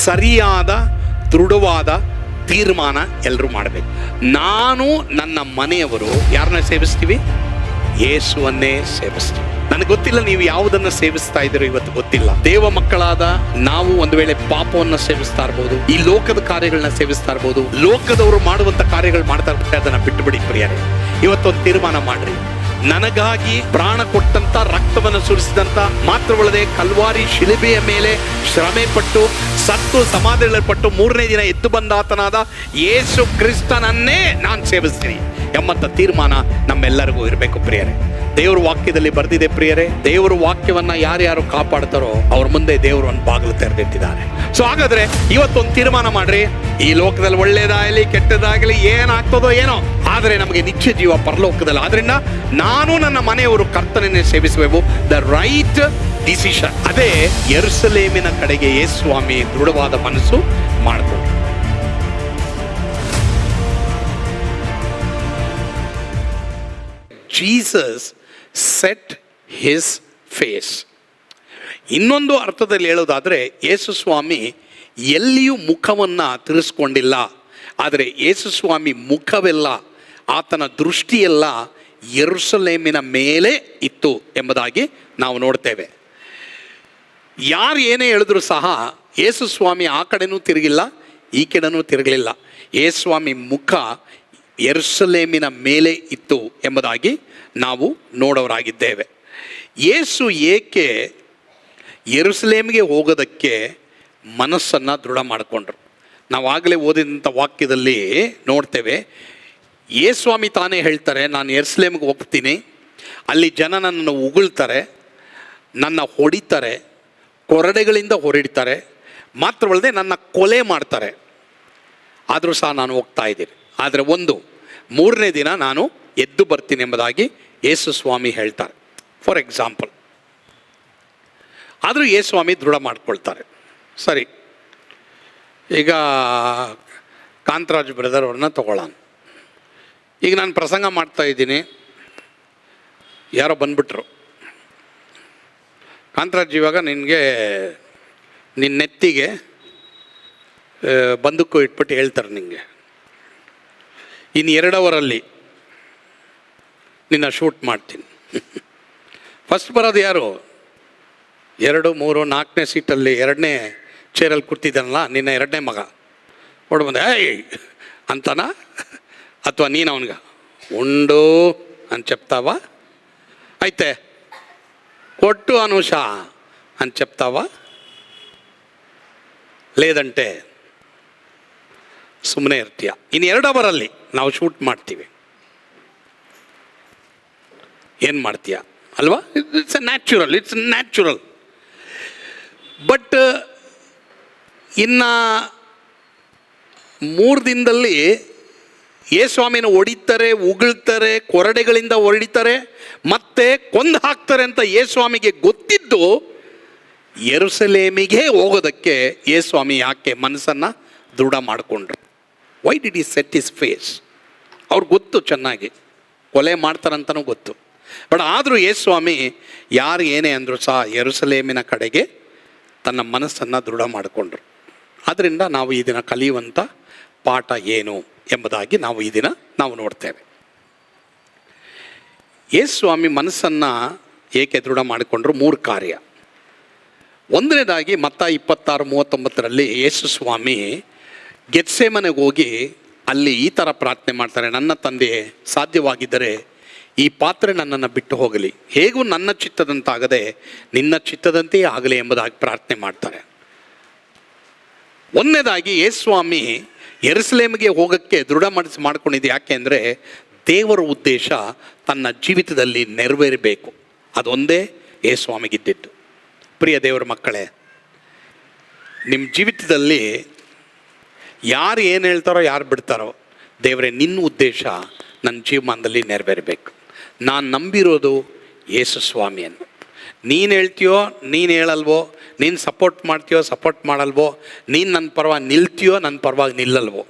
ಸರಿಯಾದ ದೃಢವಾದ ತೀರ್ಮಾನ ಎಲ್ಲರೂ ಮಾಡಬೇಕು. ನಾನು ನನ್ನ ಮನೆಯವರು ಯಾರನ್ನ ಸೇವಿಸ್ತೀವಿ? ಯೇಸುವನ್ನೇ ಸೇವಿಸ್ತೀವಿ. ನನಗೆ ಗೊತ್ತಿಲ್ಲ ನೀವು ಯಾವುದನ್ನ ಸೇವಿಸ್ತಾ ಇದ್ದೀರೋ ಇವತ್ತು ಗೊತ್ತಿಲ್ಲ. ದೇವ ಮಕ್ಕಳಾದ ನಾವು ಒಂದು ವೇಳೆ ಪಾಪವನ್ನ ಸೇವಿಸ್ತಾ ಇರ್ಬೋದು, ಈ ಲೋಕದ ಕಾರ್ಯಗಳನ್ನ ಸೇವಿಸ್ತಾ ಇರ್ಬೋದು, ಲೋಕದವರು ಮಾಡುವಂತ ಕಾರ್ಯಗಳು ಮಾಡ್ತಾ ಇರ್ತಾರೆ. ಅದನ್ನ ಬಿಟ್ಟುಬಿಡಿ ಪ್ರಿಯರೇ. ಇವತ್ತೊಂದು ತೀರ್ಮಾನ ಮಾಡ್ರಿ. ನನಗಾಗಿ ಪ್ರಾಣ ಕೊಟ್ಟಂತ, ರಕ್ತವನ್ನು ಸುರಿಸಿದಂತ, ಮಾತ್ರವಲ್ಲದೆ ಕಲ್ವಾರಿ ಶಿಲುಬೆಯ ಮೇಲೆ ಶ್ರಮೆ ಪಟ್ಟು ಸತ್ತು ಸಮಾಧಿಯಲ್ಲಿಪಟ್ಟು ಮೂರನೇ ದಿನ ಎದ್ದು ಬಂದಾತನಾದ ಯೇಸು ಕ್ರಿಸ್ತನನ್ನೇ ನಾನು ಸೇವಿಸ್ತೀನಿ ಎಂಬಂತ ತೀರ್ಮಾನ ನಮ್ಮೆಲ್ಲರಿಗೂ ಇರಬೇಕು ಪ್ರಿಯರೇ. ದೇವರ ವಾಕ್ಯದಲ್ಲಿ ಬರೆದಿದೆ ಪ್ರಿಯರೇ, ದೇವರ ವಾಕ್ಯವನ್ನ ಯಾರ್ಯಾರು ಕಾಪಾಡ್ತಾರೋ ಅವ್ರ ಮುಂದೆ ದೇವರು ಒಂದು ಬಾಗಿಲು ತೆರೆದಿಟ್ಟಿದ್ದಾರೆ. ಸೊ ಹಾಗಾದ್ರೆ ಇವತ್ತೊಂದು ತೀರ್ಮಾನ ಮಾಡ್ರಿ. ಈ ಲೋಕದಲ್ಲಿ ಒಳ್ಳೇದಾಗಲಿ ಕೆಟ್ಟದಾಗಲಿ ಏನಾಗ್ತದೋ ಏನೋ, ಆದರೆ ನಮಗೆ ನಿತ್ಯ ಜೀವ ಪರಲೋಕದಲ್ಲಿ. ಆದ್ರಿಂದ ನಾನು ನನ್ನ ಮನೆಯವರು ಕರ್ತನನ್ನೇ ಸೇವಿಸಬೇಕು. The right decision. ಅದೇ ಯೆರೂಸಲೇಮಿನ ಕಡೆಗೆ ಯೇಸು ಸ್ವಾಮಿ ದೃಢವಾದ ಮನಸ್ಸು ಮಾಡಿದ್ರು. Jesus set his face. ಇನ್ನೊಂದು ಅರ್ಥದಲ್ಲಿ ಹೇಳೋದಾದರೆ ಯೇಸು ಸ್ವಾಮಿ ಎಲ್ಲಿಯೂ ಮುಖವನ್ನು ತಿರುಗಿಸ್ಕೊಂಡಿಲ್ಲ. ಆದರೆ ಯೇಸು ಸ್ವಾಮಿ ಮುಖವೆಲ್ಲ, ಆತನ ದೃಷ್ಟಿಯೆಲ್ಲ ಯೆರೂಸಲೇಮಿನ ಮೇಲೆ ಇತ್ತು ಎಂಬುದಾಗಿ ನಾವು ನೋಡ್ತೇವೆ. ಯಾರು ಏನೇ ಹೇಳಿದ್ರು ಸಹ ಯೇಸು ಸ್ವಾಮಿ ಆ ಕಡೆನೂ ತಿರುಗಿಲ್ಲ, ಈ ಕಡೆನೂ ತಿರುಗಲಿಲ್ಲ. ಯೇಸು ಸ್ವಾಮಿ ಮುಖ ಯೆರೂಸಲೇಮಿನ ಮೇಲೆ ಇತ್ತು ಎಂಬುದಾಗಿ ನಾವು ನೋಡೋರಾಗಿದ್ದೇವೆ. ಯೇಸು ಏಕೆ ಯೆರೂಸಲೇಮಿಗೆ ಹೋಗೋದಕ್ಕೆ ಮನಸ್ಸನ್ನು ದೃಢ ಮಾಡಿಕೊಂಡ್ರು? ನಾವು ಆಗಲೇ ಓದಿದಂಥ ವಾಕ್ಯದಲ್ಲಿ ನೋಡ್ತೇವೆ. ಯೇಸು ಸ್ವಾಮಿ ತಾನೇ ಹೇಳ್ತಾರೆ, ನಾನು ಯೆರೂಸಲೇಮಿಗೆ ಹೋಗ್ತೀನಿ, ಅಲ್ಲಿ ಜನ ನನ್ನನ್ನು ಉಗುಳ್ತಾರೆ, ನನ್ನ ಹೊಡಿತಾರೆ, ಕೊರಡೆಗಳಿಂದ ಹೊರಡ್ತಾರೆ, ಮಾತ್ರವಲ್ಲದೆ ನನ್ನ ಕೊಲೆ ಮಾಡ್ತಾರೆ. ಆದರೂ ಸಹ ನಾನು ಹೋಗ್ತಾ ಇದ್ದೀನಿ. ಆದರೆ ಮೂರನೇ ದಿನ ನಾನು ಎದ್ದು ಬರ್ತೀನಿ ಎಂಬುದಾಗಿ ಯೇಸು ಸ್ವಾಮಿ ಹೇಳ್ತಾರೆ. For example. ಆದರೂ ಯೇಸು ಸ್ವಾಮಿ ದೃಢ ಮಾಡ್ಕೊಳ್ತಾರೆ. ಸರಿ, ಈಗ ಕಾಂತರಾಜ್ ಬ್ರದರ್ ಅವ್ರನ್ನ ತಗೊಳ್ಳೋಣ. ಈಗ ನಾನು ಪ್ರಸಂಗ ಮಾಡ್ತಾ ಇದ್ದೀನಿ, ಯಾರೋ ಬಂದ್ಬಿಟ್ರು. ಕಾಂತರಾಜ್, ಇವಾಗ ನಿನಗೆ ನಿನ್ನ ನೆತ್ತಿಗೆ ಬಂದೂಕು ಇಟ್ಬಿಟ್ಟು ಹೇಳ್ತಾರೆ, ನಿನಗೆ ಇನ್ನು 2 ಅವರಲ್ಲಿ ನಿನ್ನ ಶೂಟ್ ಮಾಡ್ತೀನಿ. ಫಸ್ಟ್ ಬರೋದು ಯಾರು? 2, 3, 4ನೇ ಸೀಟಲ್ಲಿ 2ನೇ ಚೇರಲ್ಲಿ ಕೂತಿದ್ದಾನಲ್ಲ ನಿನ್ನ 2ನೇ ಮಗ. ಹೊಡ್ಬಂದೆ ಏಯ್ ಅಂತಾನ, ಅಥವಾ ನೀನು ಅವನಿಗೆ ಉಂಡು ಅಂತ చెప్తావా? అయితే కొట్టు అనూష అని చెప్తావా? లేదంటే ಸುಮ್ಮನೆ ಇರ್ತೀಯ. ಇನ್ನು 2 ಅವರಲ್ಲಿ ನಾವು ಶೂಟ್ ಮಾಡ್ತೀವಿ, ಏನು ಮಾಡ್ತೀಯ ಅಲ್ವಾ? It's natural. ಬಟ್ ಇನ್ನು 3 ದಿನದಲ್ಲಿ ಯೇಸು ಸ್ವಾಮಿನ ಹೊಡಿತಾರೆ, ಉಗುಳ್ತಾರೆ, ಕೊರಡೆಗಳಿಂದ ಹೊಡಿತಾರೆ, ಮತ್ತೆ ಕೊಂದು ಹಾಕ್ತಾರೆ ಅಂತ ಯೇಸು ಸ್ವಾಮಿಗೆ ಗೊತ್ತಿದ್ದು ಯೆರೂಸಲೇಮಿಗೆ ಹೋಗೋದಕ್ಕೆ ಯೇಸು ಸ್ವಾಮಿ ಯಾಕೆ ಮನಸ್ಸನ್ನು ದೃಢ ಮಾಡಿಕೊಂಡ್ರು? Why did he set his face? ಅವ್ರಿಗೆ ಗೊತ್ತು, ಚೆನ್ನಾಗಿ ಕೊಲೆ ಮಾಡ್ತಾರಂತನೂ ಗೊತ್ತು. ಬಟ್ ಆದರೂ ಯೇಸು ಸ್ವಾಮಿ ಯಾರು ಏನೇ ಅಂದರೂ ಸಹ ಯೆರೂಸಲೇಮಿನ ಕಡೆಗೆ ತನ್ನ ಮನಸ್ಸನ್ನು ದೃಢ ಮಾಡಿಕೊಂಡ್ರು. ಆದ್ದರಿಂದ ನಾವು ಈ ದಿನ ಕಲಿಯುವಂಥ ಪಾಠ ಏನು ಎಂಬುದಾಗಿ ನಾವು ಈ ದಿನ ನಾವು ನೋಡ್ತೇವೆ. ಯೇಸು ಸ್ವಾಮಿ ಮನಸ್ಸನ್ನು ಏಕೆ ದೃಢ ಮಾಡಿಕೊಂಡ್ರು? 3 ಕಾರ್ಯ. ಒಂದನೇದಾಗಿ ಮತ್ತಾಯ 26:39 ಯೇಸು ಸ್ವಾಮಿ ಗೆತ್ಸೇಮನೆಗೆ ಹೋಗಿ ಅಲ್ಲಿ ಈ ಥರ ಪ್ರಾರ್ಥನೆ ಮಾಡ್ತಾರೆ, ನನ್ನ ತಂದೆ ಸಾಧ್ಯವಾಗಿದ್ದರೆ ಈ ಪಾತ್ರೆ ನನ್ನನ್ನು ಬಿಟ್ಟು ಹೋಗಲಿ, ಹೇಗೂ ನನ್ನ ಚಿತ್ತದಂತಾಗದೆ ನಿನ್ನ ಚಿತ್ತದಂತೆಯೇ ಆಗಲಿ ಎಂಬುದಾಗಿ ಪ್ರಾರ್ಥನೆ ಮಾಡ್ತಾರೆ. ಒಂದನೇದಾಗಿ ಯೇಸು ಸ್ವಾಮಿ ಯೆರೂಸಲೇಮಿಗೆ ಹೋಗೋಕ್ಕೆ ದೃಢ ಮನಸ್ಸು ಮಾಡ್ಕೊಂಡಿದ್ದು ಯಾಕೆ ಅಂದರೆ ದೇವರ ಉದ್ದೇಶ ತನ್ನ ಜೀವಿತದಲ್ಲಿ ನೆರವೇರಬೇಕು. ಅದೊಂದೇ ಯೇಸು ಸ್ವಾಮಿಗಿದ್ದಿದ್ದು. ಪ್ರಿಯ ದೇವರ ಮಕ್ಕಳೇ, ನಿಮ್ಮ ಜೀವಿತದಲ್ಲಿ ಯಾರು ಏನು ಹೇಳ್ತಾರೋ ಯಾರು ಬಿಡ್ತಾರೋ, ದೇವರೇ ನಿನ್ನ ಉದ್ದೇಶ ನನ್ನ ಜೀವಮಾನದಲ್ಲಿ ನೆರವೇರಬೇಕು. ನಾನು ನಂಬಿರೋದು ಯೇಸು ಸ್ವಾಮಿಯನ್ನು. ನೀನು ಹೇಳ್ತೀಯೋ ನೀನು ಹೇಳಲ್ವೋ, ನೀನು ಸಪೋರ್ಟ್ ಮಾಡ್ತೀಯೋ ಸಪೋರ್ಟ್ ಮಾಡಲ್ವೋ, ನೀನು ನನ್ನ ಪರವಾಗಿ ನಿಲ್ತೀಯೋ ನನ್ನ ಪರವಾಗಿ ನಿಲ್ಲಲ್ವೋ,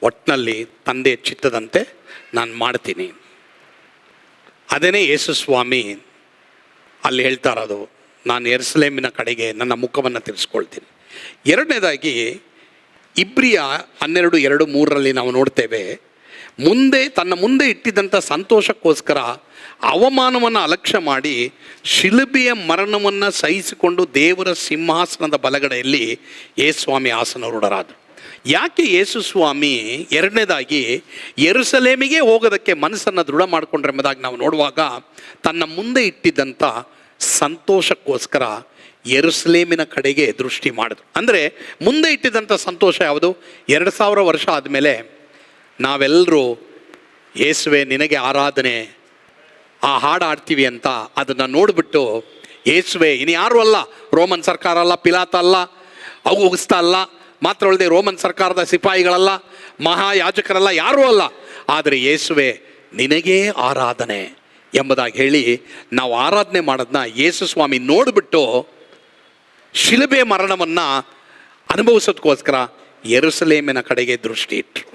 ಒಟ್ಟಿನಲ್ಲಿ ತಂದೆ ಚಿತ್ತದಂತೆ ನಾನು ಮಾಡ್ತೀನಿ. ಅದೇನೇ ಯೇಸು ಸ್ವಾಮಿ ಅಲ್ಲಿ ಹೇಳ್ತಾ ಇರೋದು, ನಾನು ಯೆರೂಸಲೇಮಿನ ಕಡೆಗೆ ನನ್ನ ಮುಖವನ್ನು ತಿರ್ಸ್ಕೊಳ್ತೀನಿ. ಎರಡನೇದಾಗಿ ಇಬ್ರಿಯ 12:2-3 ನಾವು ನೋಡ್ತೇವೆ, ತನ್ನ ಮುಂದೆ ಇಟ್ಟಿದ್ದಂಥ ಸಂತೋಷಕ್ಕೋಸ್ಕರ ಅವಮಾನವನ್ನು ಅಲಕ್ಷ್ಯ ಮಾಡಿ ಶಿಲುಬೆಯ ಮರಣವನ್ನು ಸಹಿಸಿಕೊಂಡು ದೇವರ ಸಿಂಹಾಸನದ ಬಲಗಡೆಯಲ್ಲಿ ಯೇಸುಸ್ವಾಮಿ ಆಸನರೂಢರಾದರು. ಯಾಕೆ ಯೇಸುಸ್ವಾಮಿ ಎರಡನೇದಾಗಿ ಯೆರೂಸಲೇಮಿಗೆ ಹೋಗೋದಕ್ಕೆ ಮನಸ್ಸನ್ನು ದೃಢ ಮಾಡಿಕೊಂಡ್ರೆ ಎಂಬುದಾಗಿ ನಾವು ನೋಡುವಾಗ, ತನ್ನ ಮುಂದೆ ಇಟ್ಟಿದ್ದಂಥ ಸಂತೋಷಕ್ಕೋಸ್ಕರ ಯೆರೂಸಲೇಮಿನ ಕಡೆಗೆ ದೃಷ್ಟಿ ಮಾಡಿದ್ರು. ಅಂದರೆ ಮುಂದೆ ಇಟ್ಟಿದ್ದಂಥ ಸಂತೋಷ ಯಾವುದು? 2000 ವರ್ಷ ಆದಮೇಲೆ ನಾವೆಲ್ಲರೂ ಯೇಸುವೆ ನಿನಗೆ ಆರಾಧನೆ ಆ ಹಾಡು ಆಡ್ತೀವಿ ಅಂತ ಅದನ್ನು ನೋಡಿಬಿಟ್ಟು, ಯೇಸುವೆ ಇನ್ಯಾರೂ ಅಲ್ಲ, ರೋಮನ್ ಸರ್ಕಾರ ಅಲ್ಲ, ಪಿಲಾತ ಅಲ್ಲ, ಔಗುಸ್ತ ಅಲ್ಲ, ಮಾತ್ರ ಅಲ್ಲದೆ ರೋಮನ್ ಸರ್ಕಾರದ ಸಿಪಾಯಿಗಳಲ್ಲ, ಮಹಾಯಾಜಕರಲ್ಲ, ಯಾರೂ ಅಲ್ಲ, ಆದರೆ ಯೇಸುವೆ ನಿನಗೇ ಆರಾಧನೆ ಎಂಬುದಾಗಿ ಹೇಳಿ ನಾವು ಆರಾಧನೆ ಮಾಡೋದನ್ನ ಯೇಸುಸ್ವಾಮಿ ನೋಡಿಬಿಟ್ಟು ಶಿಲುಬೆ ಮರಣವನ್ನು ಅನುಭವಿಸೋದಕ್ಕೋಸ್ಕರ ಯೆರೂಸಲೇಮಿನ ಕಡೆಗೆ ದೃಷ್ಟಿ ಇಟ್ಟರು.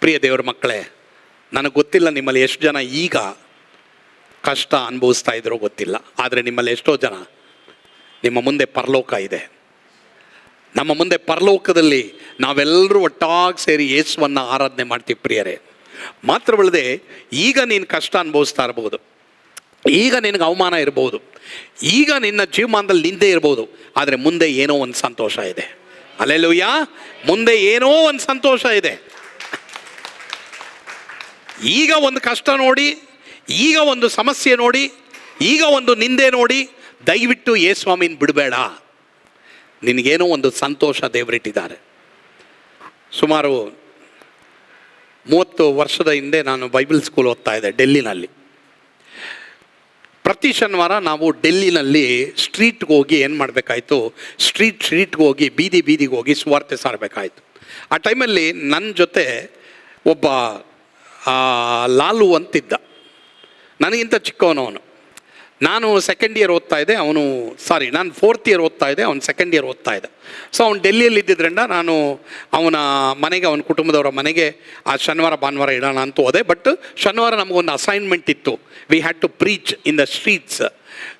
ಪ್ರಿಯ ದೇವರ ಮಕ್ಕಳೇ, ನನಗೆ ಗೊತ್ತಿಲ್ಲ ನಿಮ್ಮಲ್ಲಿ ಎಷ್ಟು ಜನ ಈಗ ಕಷ್ಟ ಅನುಭವಿಸ್ತಾ ಇದ್ರೋ ಗೊತ್ತಿಲ್ಲ, ಆದರೆ ನಿಮ್ಮಲ್ಲಿ ಎಷ್ಟೋ ಜನ ನಿಮ್ಮ ಮುಂದೆ ಪರಲೋಕ ಇದೆ. ನಮ್ಮ ಮುಂದೆ ಪರಲೋಕದಲ್ಲಿ ನಾವೆಲ್ಲರೂ ಒಟ್ಟಾಗಿ ಸೇರಿ ಯೇಸುವನ್ನು ಆರಾಧನೆ ಮಾಡ್ತೀವಿ. ಪ್ರಿಯರೇ, ಮಾತ್ರವಲ್ಲದೆ ಈಗ ನೀನು ಕಷ್ಟ ಅನುಭವಿಸ್ತಾ ಇರ್ಬೋದು, ಈಗ ನಿನಗೆ ಅವಮಾನ ಇರ್ಬೋದು, ಈಗ ನಿನ್ನ ಜೀವಮಾನದಲ್ಲಿ ನಿಂದೆ ಇರ್ಬೋದು, ಆದರೆ ಮುಂದೆ ಏನೋ ಒಂದು ಸಂತೋಷ ಇದೆ. ಹಲ್ಲೆಲೂಯಾ! ಮುಂದೆ ಏನೋ ಒಂದು ಸಂತೋಷ ಇದೆ. ಈಗ ಒಂದು ಕಷ್ಟ ನೋಡಿ, ಈಗ ಒಂದು ಸಮಸ್ಯೆ ನೋಡಿ, ಈಗ ಒಂದು ನಿಂದೆ ನೋಡಿ ದಯವಿಟ್ಟು ಯೇಸುಸ್ವಾಮಿನ ಬಿಡಬೇಡ. ನಿನಗೇನೋ ಒಂದು ಸಂತೋಷ ದೇವರಿಟ್ಟಿದ್ದಾರೆ. ಸುಮಾರು 30 ವರ್ಷದ ಹಿಂದೆ ನಾನು ಬೈಬಲ್ ಸ್ಕೂಲ್ ಓದ್ತಾ ಇದ್ದೆ ಡೆಲ್ಲಿನಲ್ಲಿ. ಪ್ರತಿ ಶನಿವಾರ ನಾವು ಡೆಲ್ಲಿನಲ್ಲಿ ಸ್ಟ್ರೀಟ್ಗೆ ಹೋಗಿ ಏನು ಮಾಡಬೇಕಾಯ್ತು, ಸ್ಟ್ರೀಟ್ಗೆ ಹೋಗಿ ಬೀದಿಗೆ ಹೋಗಿ ಸುವಾರ್ತೆ ಸಾರಬೇಕಾಯ್ತು. ಆ ಟೈಮಲ್ಲಿ ನನ್ನ ಜೊತೆ ಒಬ್ಬ ಲಾಲು ಅಂತಿದ್ದ, ನನಗಿಂತ ಚಿಕ್ಕವನು ಅವನು. ನಾನು ಸೆಕೆಂಡ್ ಇಯರ್ ಓದ್ತಾ ಇದ್ದೆ, ನಾನು 4th ಇಯರ್ ಓದ್ತಾ ಇದ್ದೆ, ಅವನು ಸೆಕೆಂಡ್ ಇಯರ್ ಓದ್ತಾ ಇದ್ದ. ಸೊ ಅವ್ನು ಡೆಲ್ಲಿಯಲ್ಲಿ ಇದ್ದಿದ್ದರಿಂದ ನಾನು ಅವನ ಮನೆಗೆ, ಅವನ ಕುಟುಂಬದವರ ಮನೆಗೆ ಆ ಶನಿವಾರ ಭಾನುವಾರ ಇಡೋಣ ಅಂತ ಹೋದೆ. ಬಟ್ ಶನಿವಾರ ನಮಗೊಂದು ಅಸೈನ್ಮೆಂಟ್ ಇತ್ತು, we had to preach in the streets.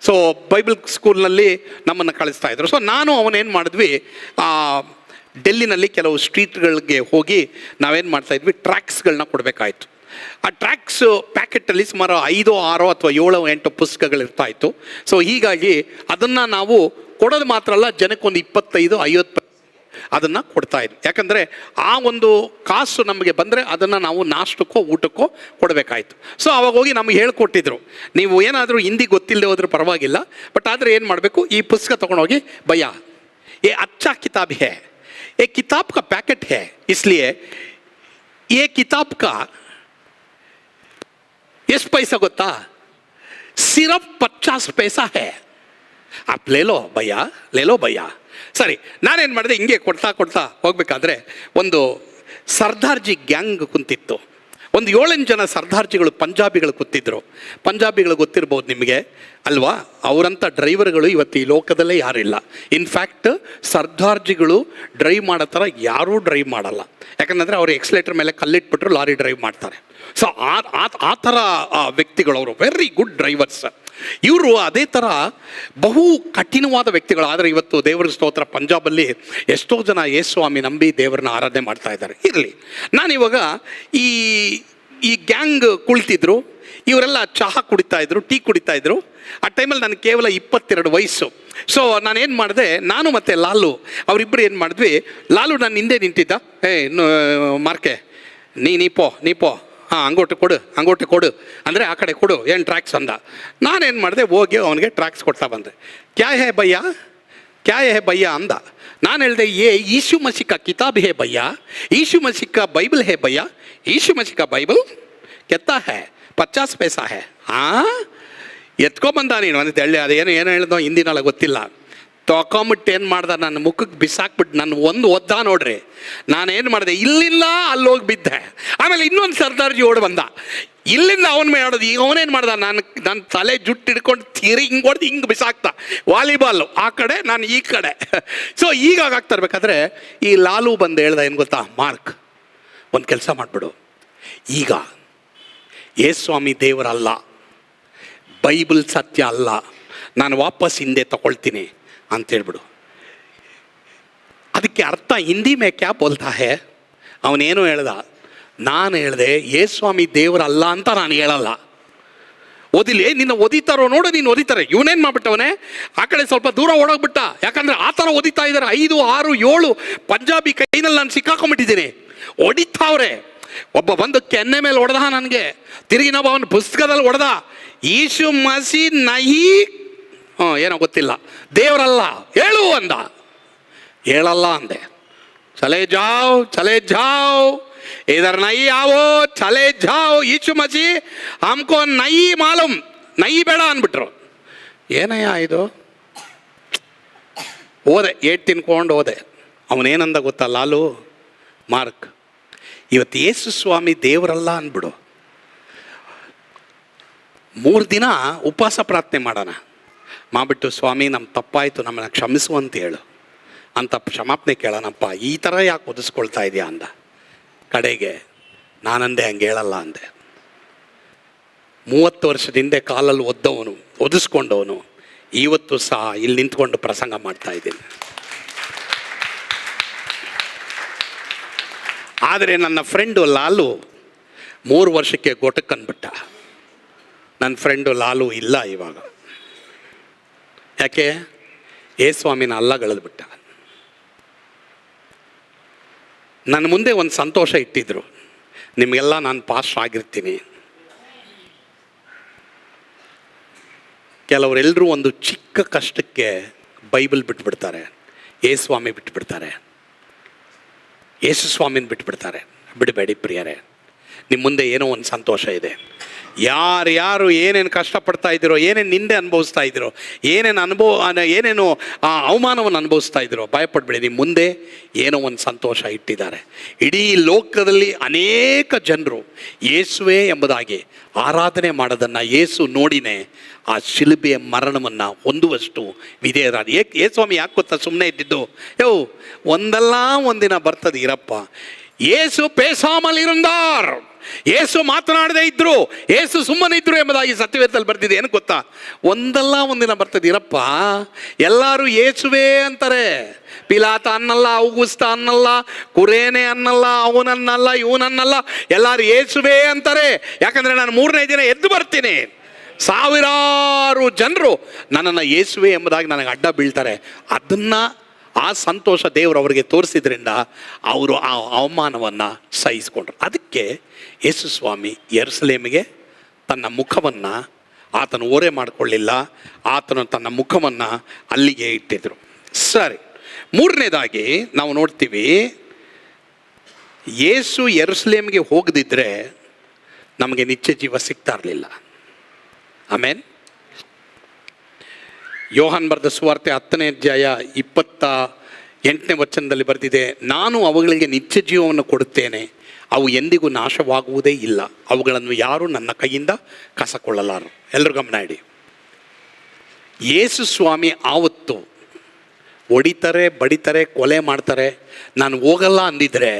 So Bible ಸ್ಕೂಲ್ನಲ್ಲಿ ನಮ್ಮನ್ನು ಕಳಿಸ್ತಾ ಇದ್ರು. ಸೊ ನಾನು ಅವನೇನು ಮಾಡಿದ್ವಿ, ಡೆಲ್ಲಿನಲ್ಲಿ ಕೆಲವು ಸ್ಟ್ರೀಟ್ಗಳಿಗೆ ಹೋಗಿ ನಾವೇನು ಮಾಡ್ತಾಯಿದ್ವಿ, ಟ್ರ್ಯಾಕ್ಸ್ಗಳನ್ನ ಕೊಡಬೇಕಾಯ್ತು. ಆ ಟ್ರ್ಯಾಕ್ಸ್ ಪ್ಯಾಕೆಟಲ್ಲಿ ಸುಮಾರು 5, 6 ಅಥವಾ 7, 8 ಪುಸ್ತಕಗಳಿರ್ತಾಯಿತ್ತು. ಸೊ ಹೀಗಾಗಿ ಅದನ್ನು ನಾವು ಕೊಡೋದು ಮಾತ್ರ ಅಲ್ಲ, ಜನಕ್ಕೊಂದು 25-50 ಅದನ್ನು ಕೊಡ್ತಾಯಿದ್ವಿ. ಯಾಕಂದರೆ ಆ ಒಂದು ಕಾಸು ನಮಗೆ ಬಂದರೆ ಅದನ್ನು ನಾವು ನಾಷ್ಟಕ್ಕೋ ಊಟಕ್ಕೋ ಕೊಡಬೇಕಾಯ್ತು. ಸೊ ಅವಾಗ ಹೋಗಿ ನಮಗೆ ಹೇಳ್ಕೊಟ್ಟಿದ್ರು, ನೀವು ಏನಾದರೂ ಹಿಂದಿ ಗೊತ್ತಿಲ್ಲದೆ ಹೋದ್ರೆ ಪರವಾಗಿಲ್ಲ, ಬಟ್ ಆದರೆ ಏನು ಮಾಡಬೇಕು, ಈ ಪುಸ್ತಕ ತೊಗೊಂಡೋಗಿ, ಭಯ್ಯ ये अच्छा किताब है, ये किताब का पैकेट है, इसलिए ये किताब का ಎಷ್ಟು ಪೈಸಾ ಗೊತ್ತಾ, ಸಿರಫ್ 50 ಪೈಸಾ ಹೇ, ಆಪ್ ಲೇಲೋ ಭಯ್ಯ. ಸರಿ, ನಾನೇನು ಮಾಡಿದೆ, ಹಿಂಗೆ ಕೊಡ್ತಾ ಹೋಗ್ಬೇಕಾದ್ರೆ ಒಂದು ಸರ್ದಾರ್ಜಿ ಗ್ಯಾಂಗ್ ಕುಂತಿತ್ತು. ಒಂದು 7-8 ಜನ ಸರ್ದಾರ್ಜಿಗಳು, ಪಂಜಾಬಿಗಳು ಕೂತಿದ್ರು. ಪಂಜಾಬಿಗಳು ಗೊತ್ತಿರ್ಬೋದು ನಿಮಗೆ ಅಲ್ವಾ, ಅವರಂಥ ಡ್ರೈವರ್ಗಳು ಇವತ್ತು ಈ ಲೋಕದಲ್ಲೇ ಯಾರಿಲ್ಲ. ಇನ್ಫ್ಯಾಕ್ಟ್ ಸರ್ದಾರ್ಜಿಗಳು ಡ್ರೈವ್ ಮಾಡೋ ಥರ ಯಾರೂ ಡ್ರೈವ್ ಮಾಡಲ್ಲ. ಯಾಕಂದರೆ ಅವರು ಎಕ್ಸ್ಲೇಟರ್ ಮೇಲೆ ಕಲ್ಲಿಟ್ಬಿಟ್ರು ಲಾರಿ ಡ್ರೈವ್ ಮಾಡ್ತಾರೆ. ಸೊ ಆ ಥರ ವ್ಯಕ್ತಿಗಳು ಅವರು, ವೆರಿ ಗುಡ್ ಡ್ರೈವರ್ಸ್. ಇವರು ಅದೇ ಥರ ಬಹು ಕಠಿಣವಾದ ವ್ಯಕ್ತಿಗಳು. ಆದರೆ ಇವತ್ತು ದೇವರ ಸ್ತೋತ್ರ, ಪಂಜಾಬಲ್ಲಿ ಎಷ್ಟೋ ಜನ ಯೇಸುಸ್ವಾಮಿ ನಂಬಿ ದೇವರನ್ನ ಆರಾಧನೆ ಮಾಡ್ತಾ ಇದ್ದಾರೆ. ಇರಲಿ, ನಾನಿವಾಗ ಈ ಗ್ಯಾಂಗ್ ಕುಳಿತಿದ್ರು, ಇವರೆಲ್ಲ ಚಹಾ ಕುಡಿತಾಯಿದ್ರು, ಟೀ ಕುಡಿತಾಯಿದ್ರು. ಆ ಟೈಮಲ್ಲಿ ನನಗೆ ಕೇವಲ 22 ವಯಸ್ಸು. ಸೊ ನಾನೇನು ಮಾಡಿದೆ, ನಾನು ಮತ್ತು ಲಾಲು ಅವರಿಬ್ಬರು ಏನು ಮಾಡಿದ್ವಿ, ಲಾಲು ನಾನು ಹಿಂದೆ ನಿಂತಿದ್ದ, ಮಾರ್ಕೆ ನೀಪೋ ಹಾಂ ಅಂಗೋಟೆ ಕೊಡು ಅಂದರೆ ಆ ಕಡೆ ಕೊಡು, ಏನು ಟ್ರ್ಯಾಕ್ಸ್ ಅಂದ. ನಾನೇನು ಮಾಡಿದೆ, ಹೋಗಿ ಅವನಿಗೆ ಟ್ರ್ಯಾಕ್ಸ್ ಕೊಡ್ತಾ ಬಂದೆ. ಕ್ಯಾ ಹೇ ಭಯ್ಯ ಅಂದ. ನಾನು ಹೇಳಿದೆ, ಯೀಶು ಮಸೀಹ್ ಕಾ ಕಿತಾಬ್ ಹೇ ಭಯ್ಯ, ಯೀಶು ಮಸೀಹ್ ಕಾ ಬೈಬಲ್ ಹೇ ಭಯ್ಯ, ಯೀಶು ಮಸೀಹ್ ಕಾ ಬೈಬಲ್ ಕೆತ್ತಾ ಹೇ 50 ಪೈಸಾ ಹೇ. ಎತ್ಕೊಂಬಂದ ನೀನು ಅಂತ ಹೇಳಿ, ಅದೇನು ಹೇಳಿದ್ನೋ ಹಿಂದಿನಲ್ಲ ಗೊತ್ತಿಲ್ಲ. ತೊಗೊಂಬಿಟ್ಟು ಏನು ಮಾಡ್ದೆ, ನನ್ನ ಮುಖಕ್ಕೆ ಬಿಸಾಕ್ಬಿಟ್ಟು ನನ್ನ ಒಂದು ಒದ್ದ ನೋಡ್ರಿ. ನಾನೇನು ಮಾಡಿದೆ, ಇಲ್ಲಿಲ್ಲ ಅಲ್ಲೋಗಿ ಬಿದ್ದೆ. ಆಮೇಲೆ ಇನ್ನೊಂದು ಸರ್ದಾರ್ಜಿ ಓಡಿ ಬಂದ, ಇಲ್ಲಿಂದ ಅವನ ಮೇಲೆ ಆಡೋದು. ಈಗ ಅವನೇನು ಮಾಡ್ದ, ನನ್ನ ತಲೆ ಜುಟ್ಟು ಹಿಡ್ಕೊಂಡು ಹಿಂಗೆ ಹೊಡೆದು ಹಿಂಗೆ ಬಿಸಾಕ್ತ. ವಾಲಿಬಾಲ್ ಆ ಕಡೆ, ನಾನು ಈ ಕಡೆ. ಸೊ ಈಗ ಆಗ್ತಾ ಇರ್ಬೇಕಾದ್ರೆ ಈ ಲಾಲು ಬಂದು ಹೇಳ್ದ, ಏನು ಗೊತ್ತಾ, ಮಾರ್ಕ್ ಒಂದು ಕೆಲಸ ಮಾಡಿಬಿಡು, ಈಗ ಯೇಸುಸ್ವಾಮಿ ದೇವರಲ್ಲ, ಬೈಬಲ್ ಸತ್ಯ ಅಲ್ಲ, ನಾನು ವಾಪಸ್ ಹಿಂದೆ ತಗೊಳ್ತೀನಿ ಅಂತೇಳ್ಬಿಡು. ಅದಕ್ಕೆ ಅರ್ಥ ಹಿಂದಿ ಮೇ ಕ್ಯಾ ಬೋಲ್ತಾ ಹೇ, ಅವನೇನು ಹೇಳ್ದ, ನಾನು ಹೇಳಿದೆ ಯೇಸ್ವಾಮಿ ದೇವರಲ್ಲ ಅಂತ ನಾನು ಹೇಳಲ್ಲ. ಓದಿಲಿ, ನಿನ್ನ ಓದಿತಾರೋ ನೋಡು, ನೀನು ಓದಿತಾರೆ. ಇವನೇನು ಮಾಡ್ಬಿಟ್ಟವನೇ ಆ ಕಡೆ ಸ್ವಲ್ಪ ದೂರ ಓಡೋಗ್ಬಿಟ್ಟ. ಯಾಕಂದ್ರೆ ಆ ಥರ ಓದಿತಾ ಇದ್ದಾರೆ. 5, 6, 7 ಪಂಜಾಬಿ ಕೈನಲ್ಲಿ ನಾನು ಸಿಕ್ಕಾಕೊಂಡ್ಬಿಟ್ಟಿದ್ದೀನಿ. ಹೊಡಿತಾವ್ರೆ. ಒಬ್ಬ ಬಂದು ಕೆನ್ನೆ ಮೇಲೆ ಹೊಡೆದ ನನಗೆ, ತಿರುಗಿ ನಾವು ಅವನ ಪುಸ್ತಕದಲ್ಲಿ ಹೊಡೆದ, ಯೀಶು ಮಸಿ ನಹಿ, ಏನೋ ಗೊತ್ತಿಲ್ಲ, ದೇವರಲ್ಲ ಹೇಳು ಅಂದ. ಹೇಳಲ್ಲ ಅಂದೆ. ಚಲೇ ಜಾವ್ इधर नहीं आओ, चले जाओ, यीशु मसीह हमको नहीं मालूम, नहीं ಬೇಡ ಅಂದ್ಬಿಟ್ರು. ಏನಯ್ಯ ಇದು? ಹೋದೆ, ಏಟ್ ತಿನ್ಕೊಂಡು ಹೋದೆ. ಅವನೇನಂದ ಗೊತ್ತಾ ಲಾಲು ಮಾರ್ಕ್, ಇವತ್ತು ಯೇಸು ಸ್ವಾಮಿ ದೇವರಲ್ಲ ಅಂದ್ಬಿಡು, 3 ದಿನ ಉಪವಾಸ ಪ್ರಾರ್ಥನೆ ಮಾಡೋಣ, ಮಾಡಿಬಿಟ್ಟು ಸ್ವಾಮಿ ನಮ್ಮ ತಪ್ಪಾಯಿತು ನಮ್ಮನ್ನು ಕ್ಷಮಿಸು ಅಂತ ಹೇಳು ಅಂತ ಕ್ಷಮಾಪಣೆ ಕೇಳೋಣಪ್ಪ, ಈ ಥರ ಯಾಕೆ ಒದಿಸ್ಕೊಳ್ತಾ ಇದೆಯಾ ಅಂದ. ಕಡೆಗೆ ನಾನಂದೆ ಹಂಗೆ ಹೇಳಲ್ಲ ಅಂದೆ. 30 ವರ್ಷದ ಹಿಂದೆ ಕಾಲಲ್ಲಿ ಒದ್ದವನು, ಒದಿಸ್ಕೊಂಡವನು, ಇವತ್ತು ಸಹ ಇಲ್ಲಿ ನಿಂತ್ಕೊಂಡು ಪ್ರಸಂಗ ಮಾಡ್ತಾ ಇದ್ದೀನಿ. ಆದರೆ ನನ್ನ ಫ್ರೆಂಡು ಲಾಲು 3 ವರ್ಷಕ್ಕೆ ಗೊಟಕ್ಕನ್ಬಿಟ್ಟ. ನನ್ನ ಫ್ರೆಂಡು ಲಾಲು ಇಲ್ಲ ಇವಾಗ. ಯಾಕೆ? ಯೇಸ್ವಾಮಿನ ಅಲ್ಲಗಳೆದ್ಬಿಟ್ಟ. ನನ್ನ ಮುಂದೆ ಒಂದು ಸಂತೋಷ ಇಟ್ಟಿದ್ರು, ನಿಮಗೆಲ್ಲ ನಾನು ಪಾಸ್ ಆಗಿರ್ತೀನಿ. ಕೆಲವರೆಲ್ಲರೂ ಒಂದು ಚಿಕ್ಕ ಕಷ್ಟಕ್ಕೆ ಬೈಬಲ್ ಬಿಟ್ಬಿಡ್ತಾರೆ, ಯೇಸ್ವಾಮಿ ಬಿಟ್ಬಿಡ್ತಾರೆ, ಯೇಸು ಸ್ವಾಮಿನ ಬಿಟ್ಬಿಡ್ತಾರೆ. ಬಿಡಬೇಡಿ ಪ್ರಿಯರೇ, ನಿಮ್ಮ ಮುಂದೆ ಏನೋ ಒಂದು ಸಂತೋಷ ಇದೆ. ಯಾರು ಏನೇನು ಕಷ್ಟಪಡ್ತಾ ಇದ್ದೀರೋ, ಏನೇನು ನಿಂದೆ ಅನುಭವಿಸ್ತಾ ಇದ್ದೀರೋ, ಏನೇನು ಅವಮಾನವನ್ನು ಅನುಭವಿಸ್ತಾ ಇದ್ದೀರೋ, ಭಯಪಡಬೇಡಿ. ನಿಮ್ಮ ಮುಂದೆ ಏನೋ ಒಂದು ಸಂತೋಷ ಇಟ್ಟಿದ್ದಾರೆ. ಇಡೀ ಲೋಕದಲ್ಲಿ ಅನೇಕ ಜನರು ಯೇಸುವೆ ಎಂಬುದಾಗಿ ಆರಾಧನೆ ಮಾಡೋದನ್ನು ಯೇಸು ನೋಡಿನೇ ಆ ಶಿಲುಬೆಯ ಮರಣವನ್ನು ಹೊಂದುವಷ್ಟು ವಿಧೇಯರಾದ. ಯೇಸ್ವಾಮಿ ಯಾಕೆ ಗೊತ್ತಾ ಸುಮ್ಮನೆ ಇದ್ದಿದ್ದು? ಒಂದಲ್ಲ ಒಂದಿನ ಬರ್ತದೆ ಇರಪ್ಪ. ಯೇಸು ಪೇಸಾಮಲ್ಲಿ ಇರುಂದಾರ್, ಯೇಸು ಮಾತನಾಡದೇ ಇದ್ರು, ಯೇಸು ಸುಮ್ಮನೆ ಇದ್ರು ಎಂಬುದಾಗಿ ಸತ್ಯವೇದದಲ್ಲಿ ಬರ್ತಿದೆ. ಏನು ಗೊತ್ತಾ? ಒಂದಲ್ಲ ಒಂದಿನ ಬರ್ತದೆ ಇರಪ್ಪ. ಎಲ್ಲರೂ ಯೇಸುವೇ ಅಂತಾರೆ. ಪಿಲಾತ ಅನ್ನಲ್ಲ, ಔಗುಸ್ತ ಅನ್ನಲ್ಲ, ಕುರೇನೆ ಅನ್ನಲ್ಲ, ಅವನನ್ನಲ್ಲ, ಇವನನ್ನಲ್ಲ, ಎಲ್ಲರೂ ಯೇಸುವೇ ಅಂತಾರೆ. ಯಾಕಂದರೆ ನಾನು 3ನೇ ದಿನ ಎದ್ದು ಬರ್ತೀನಿ, ಸಾವಿರಾರು ಜನರು ನನ್ನನ್ನು ಯೇಸುವೆ ಎಂಬುದಾಗಿ ನನಗೆ ಅಡ್ಡ ಬೀಳ್ತಾರೆ. ಅದನ್ನು ಆ ಸಂತೋಷ ದೇವರು ಅವರಿಗೆ ತೋರಿಸಿದ್ರಿಂದ ಅವರು ಆ ಅವಮಾನವನ್ನು ಸಹಿಸಿಕೊಂಡ್ರು. ಅದಕ್ಕೆ ಯೇಸು ಸ್ವಾಮಿ ಯೆರೂಸಲೇಮಿಗೆ ತನ್ನ ಮುಖವನ್ನು ಆತನು ಓರೆ ಮಾಡಿಕೊಳ್ಳಿಲ್ಲ, ಆತನು ತನ್ನ ಮುಖವನ್ನು ಅಲ್ಲಿಗೆ ಇಟ್ಟಿದ್ರು. ಸರಿ, 3ನೇದಾಗಿ ನಾವು ನೋಡ್ತೀವಿ, ಯೇಸು ಯೆರೂಸಲೇಮಿಗೆ ಹೋಗದಿದ್ದರೆ ನಮಗೆ ನಿತ್ಯ ಜೀವ ಸಿಗ್ತಾ ಇರಲಿಲ್ಲ. ಆಮೇನ್. ಯೋಹಾನ್ ಬರೆದ ಸುವಾರ್ತೆ 10ನೇ ಅಧ್ಯಾಯ 28ನೇ ವಚನದಲ್ಲಿ ಬರೆದಿದೆ, ನಾನು ಅವುಗಳಿಗೆ ನಿತ್ಯ ಜೀವವನ್ನು ಕೊಡುತ್ತೇನೆ, ಅವು ಎಂದಿಗೂ ನಾಶವಾಗುವುದೇ ಇಲ್ಲ, ಅವುಗಳನ್ನು ಯಾರೂ ನನ್ನ ಕೈಯಿಂದ ಕಸಕೊಳ್ಳಲಾರರು. ಎಲ್ಲರೂ ಗಮನ ಇಡಿ. ಯೇಸು ಸ್ವಾಮಿ ಆವತ್ತು ಹೊಡಿತಾರೆ, ಬಡಿತಾರೆ, ಕೊಲೆ ಮಾಡ್ತಾರೆ, ನಾನು ಹೋಗಲ್ಲ ಅಂದಿದ್ರೆ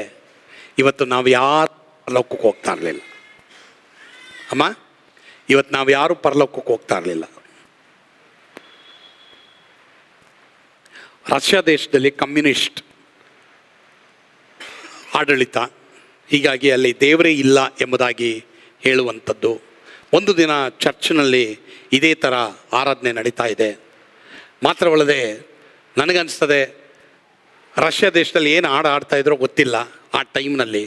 ಇವತ್ತು ನಾವು ಯಾರು ಪರಲೋಕಕ್ಕೆ ಹೋಗ್ತಾ ಇರಲಿಲ್ಲ. ಅಮ್ಮ, ಇವತ್ತು ನಾವು ಯಾರು ಪರಲೋಕಕ್ಕೆ ಹೋಗ್ತಾ ಇರಲಿಲ್ಲ. ರಷ್ಯಾ ದೇಶದಲ್ಲಿ ಕಮ್ಯುನಿಸ್ಟ್ ಆಡಳಿತ, ಹೀಗಾಗಿ ಅಲ್ಲಿ ದೇವರೇ ಇಲ್ಲ ಎಂಬುದಾಗಿ ಹೇಳುವಂಥದ್ದು. ಒಂದು ದಿನ ಚರ್ಚ್ನಲ್ಲಿ ಇದೇ ಥರ ಆರಾಧನೆ ನಡೀತಾ ಇದೆ. ಮಾತ್ರವಲ್ಲದೆ ನನಗನ್ನಿಸ್ತದೆ ರಷ್ಯಾ ದೇಶದಲ್ಲಿ ಏನು ಆಡ್ತಾಯಿದ್ರೋ ಗೊತ್ತಿಲ್ಲ, ಆ ಟೈಮ್ನಲ್ಲಿ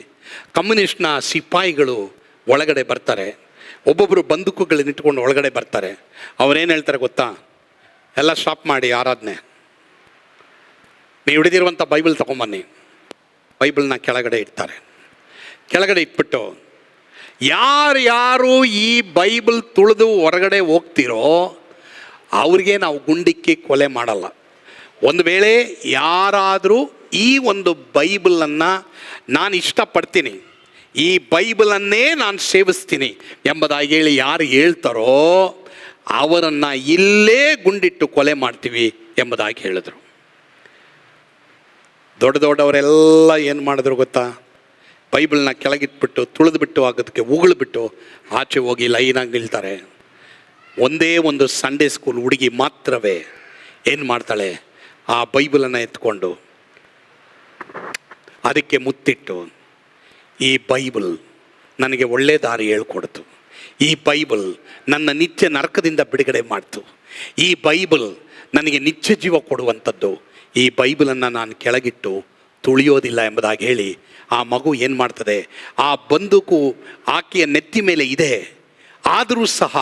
ಕಮ್ಯುನಿಸ್ಟ್ನ ಸಿಪಾಯಿಗಳು ಒಳಗಡೆ ಬರ್ತಾರೆ. ಒಬ್ಬೊಬ್ಬರು ಬಂದೂಕುಗಳನ್ನ ಇಟ್ಕೊಂಡು ಒಳಗಡೆ ಬರ್ತಾರೆ. ಅವರೇನು ಹೇಳ್ತಾರೆ ಗೊತ್ತಾ? ಎಲ್ಲ ಸ್ಟಾಪ್ ಮಾಡಿ ಆರಾಧನೆ, ನೀವು ಹಿಡಿದಿರುವಂಥ ಬೈಬಲ್ ತೊಗೊಂಬನ್ನಿ. ಬೈಬಲ್ನ ಕೆಳಗಡೆ ಇಡ್ತಾರೆ. ಕೆಳಗಡೆ ಇಟ್ಬಿಟ್ಟು ಯಾರು ಈ ಬೈಬಲ್ ತುಳಿದು ಹೊರಗಡೆ ಹೋಗ್ತಿರೋ ಅವ್ರಿಗೆ ನಾವು ಗುಂಡಿಕ್ಕಿ ಕೊಲೆ ಮಾಡಲ್ಲ. ಒಂದು ವೇಳೆ ಯಾರಾದರೂ ಈ ಒಂದು ಬೈಬಲನ್ನು ನಾನು ಇಷ್ಟಪಡ್ತೀನಿ, ಈ ಬೈಬಲನ್ನೇ ನಾನು ಸೇವಿಸ್ತೀನಿ ಎಂಬುದಾಗಿ ಹೇಳಿ ಯಾರು ಹೇಳ್ತಾರೋ ಅವರನ್ನು ಇಲ್ಲೇ ಗುಂಡಿಟ್ಟು ಕೊಲೆ ಮಾಡ್ತೀವಿ ಎಂಬುದಾಗಿ ಹೇಳಿದ್ರು. ದೊಡ್ಡವರೆಲ್ಲ ಏನು ಮಾಡಿದ್ರು ಗೊತ್ತಾ? ಬೈಬಲ್ನ ಕೆಳಗಿಟ್ಬಿಟ್ಟು ತುಳಿದ್ಬಿಟ್ಟು ಆಗೋದಕ್ಕೆ ಉಗುಳ್ಬಿಟ್ಟು ಆಚೆ ಹೋಗಿ ಲೈನಾಗಿ ನಿಲ್ತಾರೆ. ಒಂದೇ ಒಂದು ಸಂಡೇ ಸ್ಕೂಲ್ ಹುಡುಗಿ ಮಾತ್ರವೇ ಏನು ಮಾಡ್ತಾಳೆ, ಆ ಬೈಬಲನ್ನು ಎತ್ಕೊಂಡು ಅದಕ್ಕೆ ಮುತ್ತಿಟ್ಟು, ಈ ಬೈಬಲ್ ನನಗೆ ಒಳ್ಳೆ ದಾರಿ ಹೇಳ್ಕೊಡ್ತು, ಈ ಬೈಬಲ್ ನನ್ನ ನಿತ್ಯ ನರಕದಿಂದ ಬಿಡುಗಡೆ ಮಾಡ್ತು, ಈ ಬೈಬಲ್ ನನಗೆ ನಿತ್ಯ ಜೀವ ಕೊಡುವಂಥದ್ದು, ಈ ಬೈಬಲನ್ನು ನಾನು ಕೆಳಗಿಟ್ಟು ತುಳಿಯೋದಿಲ್ಲ ಎಂಬುದಾಗಿ ಹೇಳಿ ಆ ಮಗು ಏನು ಮಾಡ್ತದೆ, ಆ ಬಂದೂಕು ಆಕೆಯ ನೆತ್ತಿ ಮೇಲೆ ಇದೆ, ಆದರೂ ಸಹ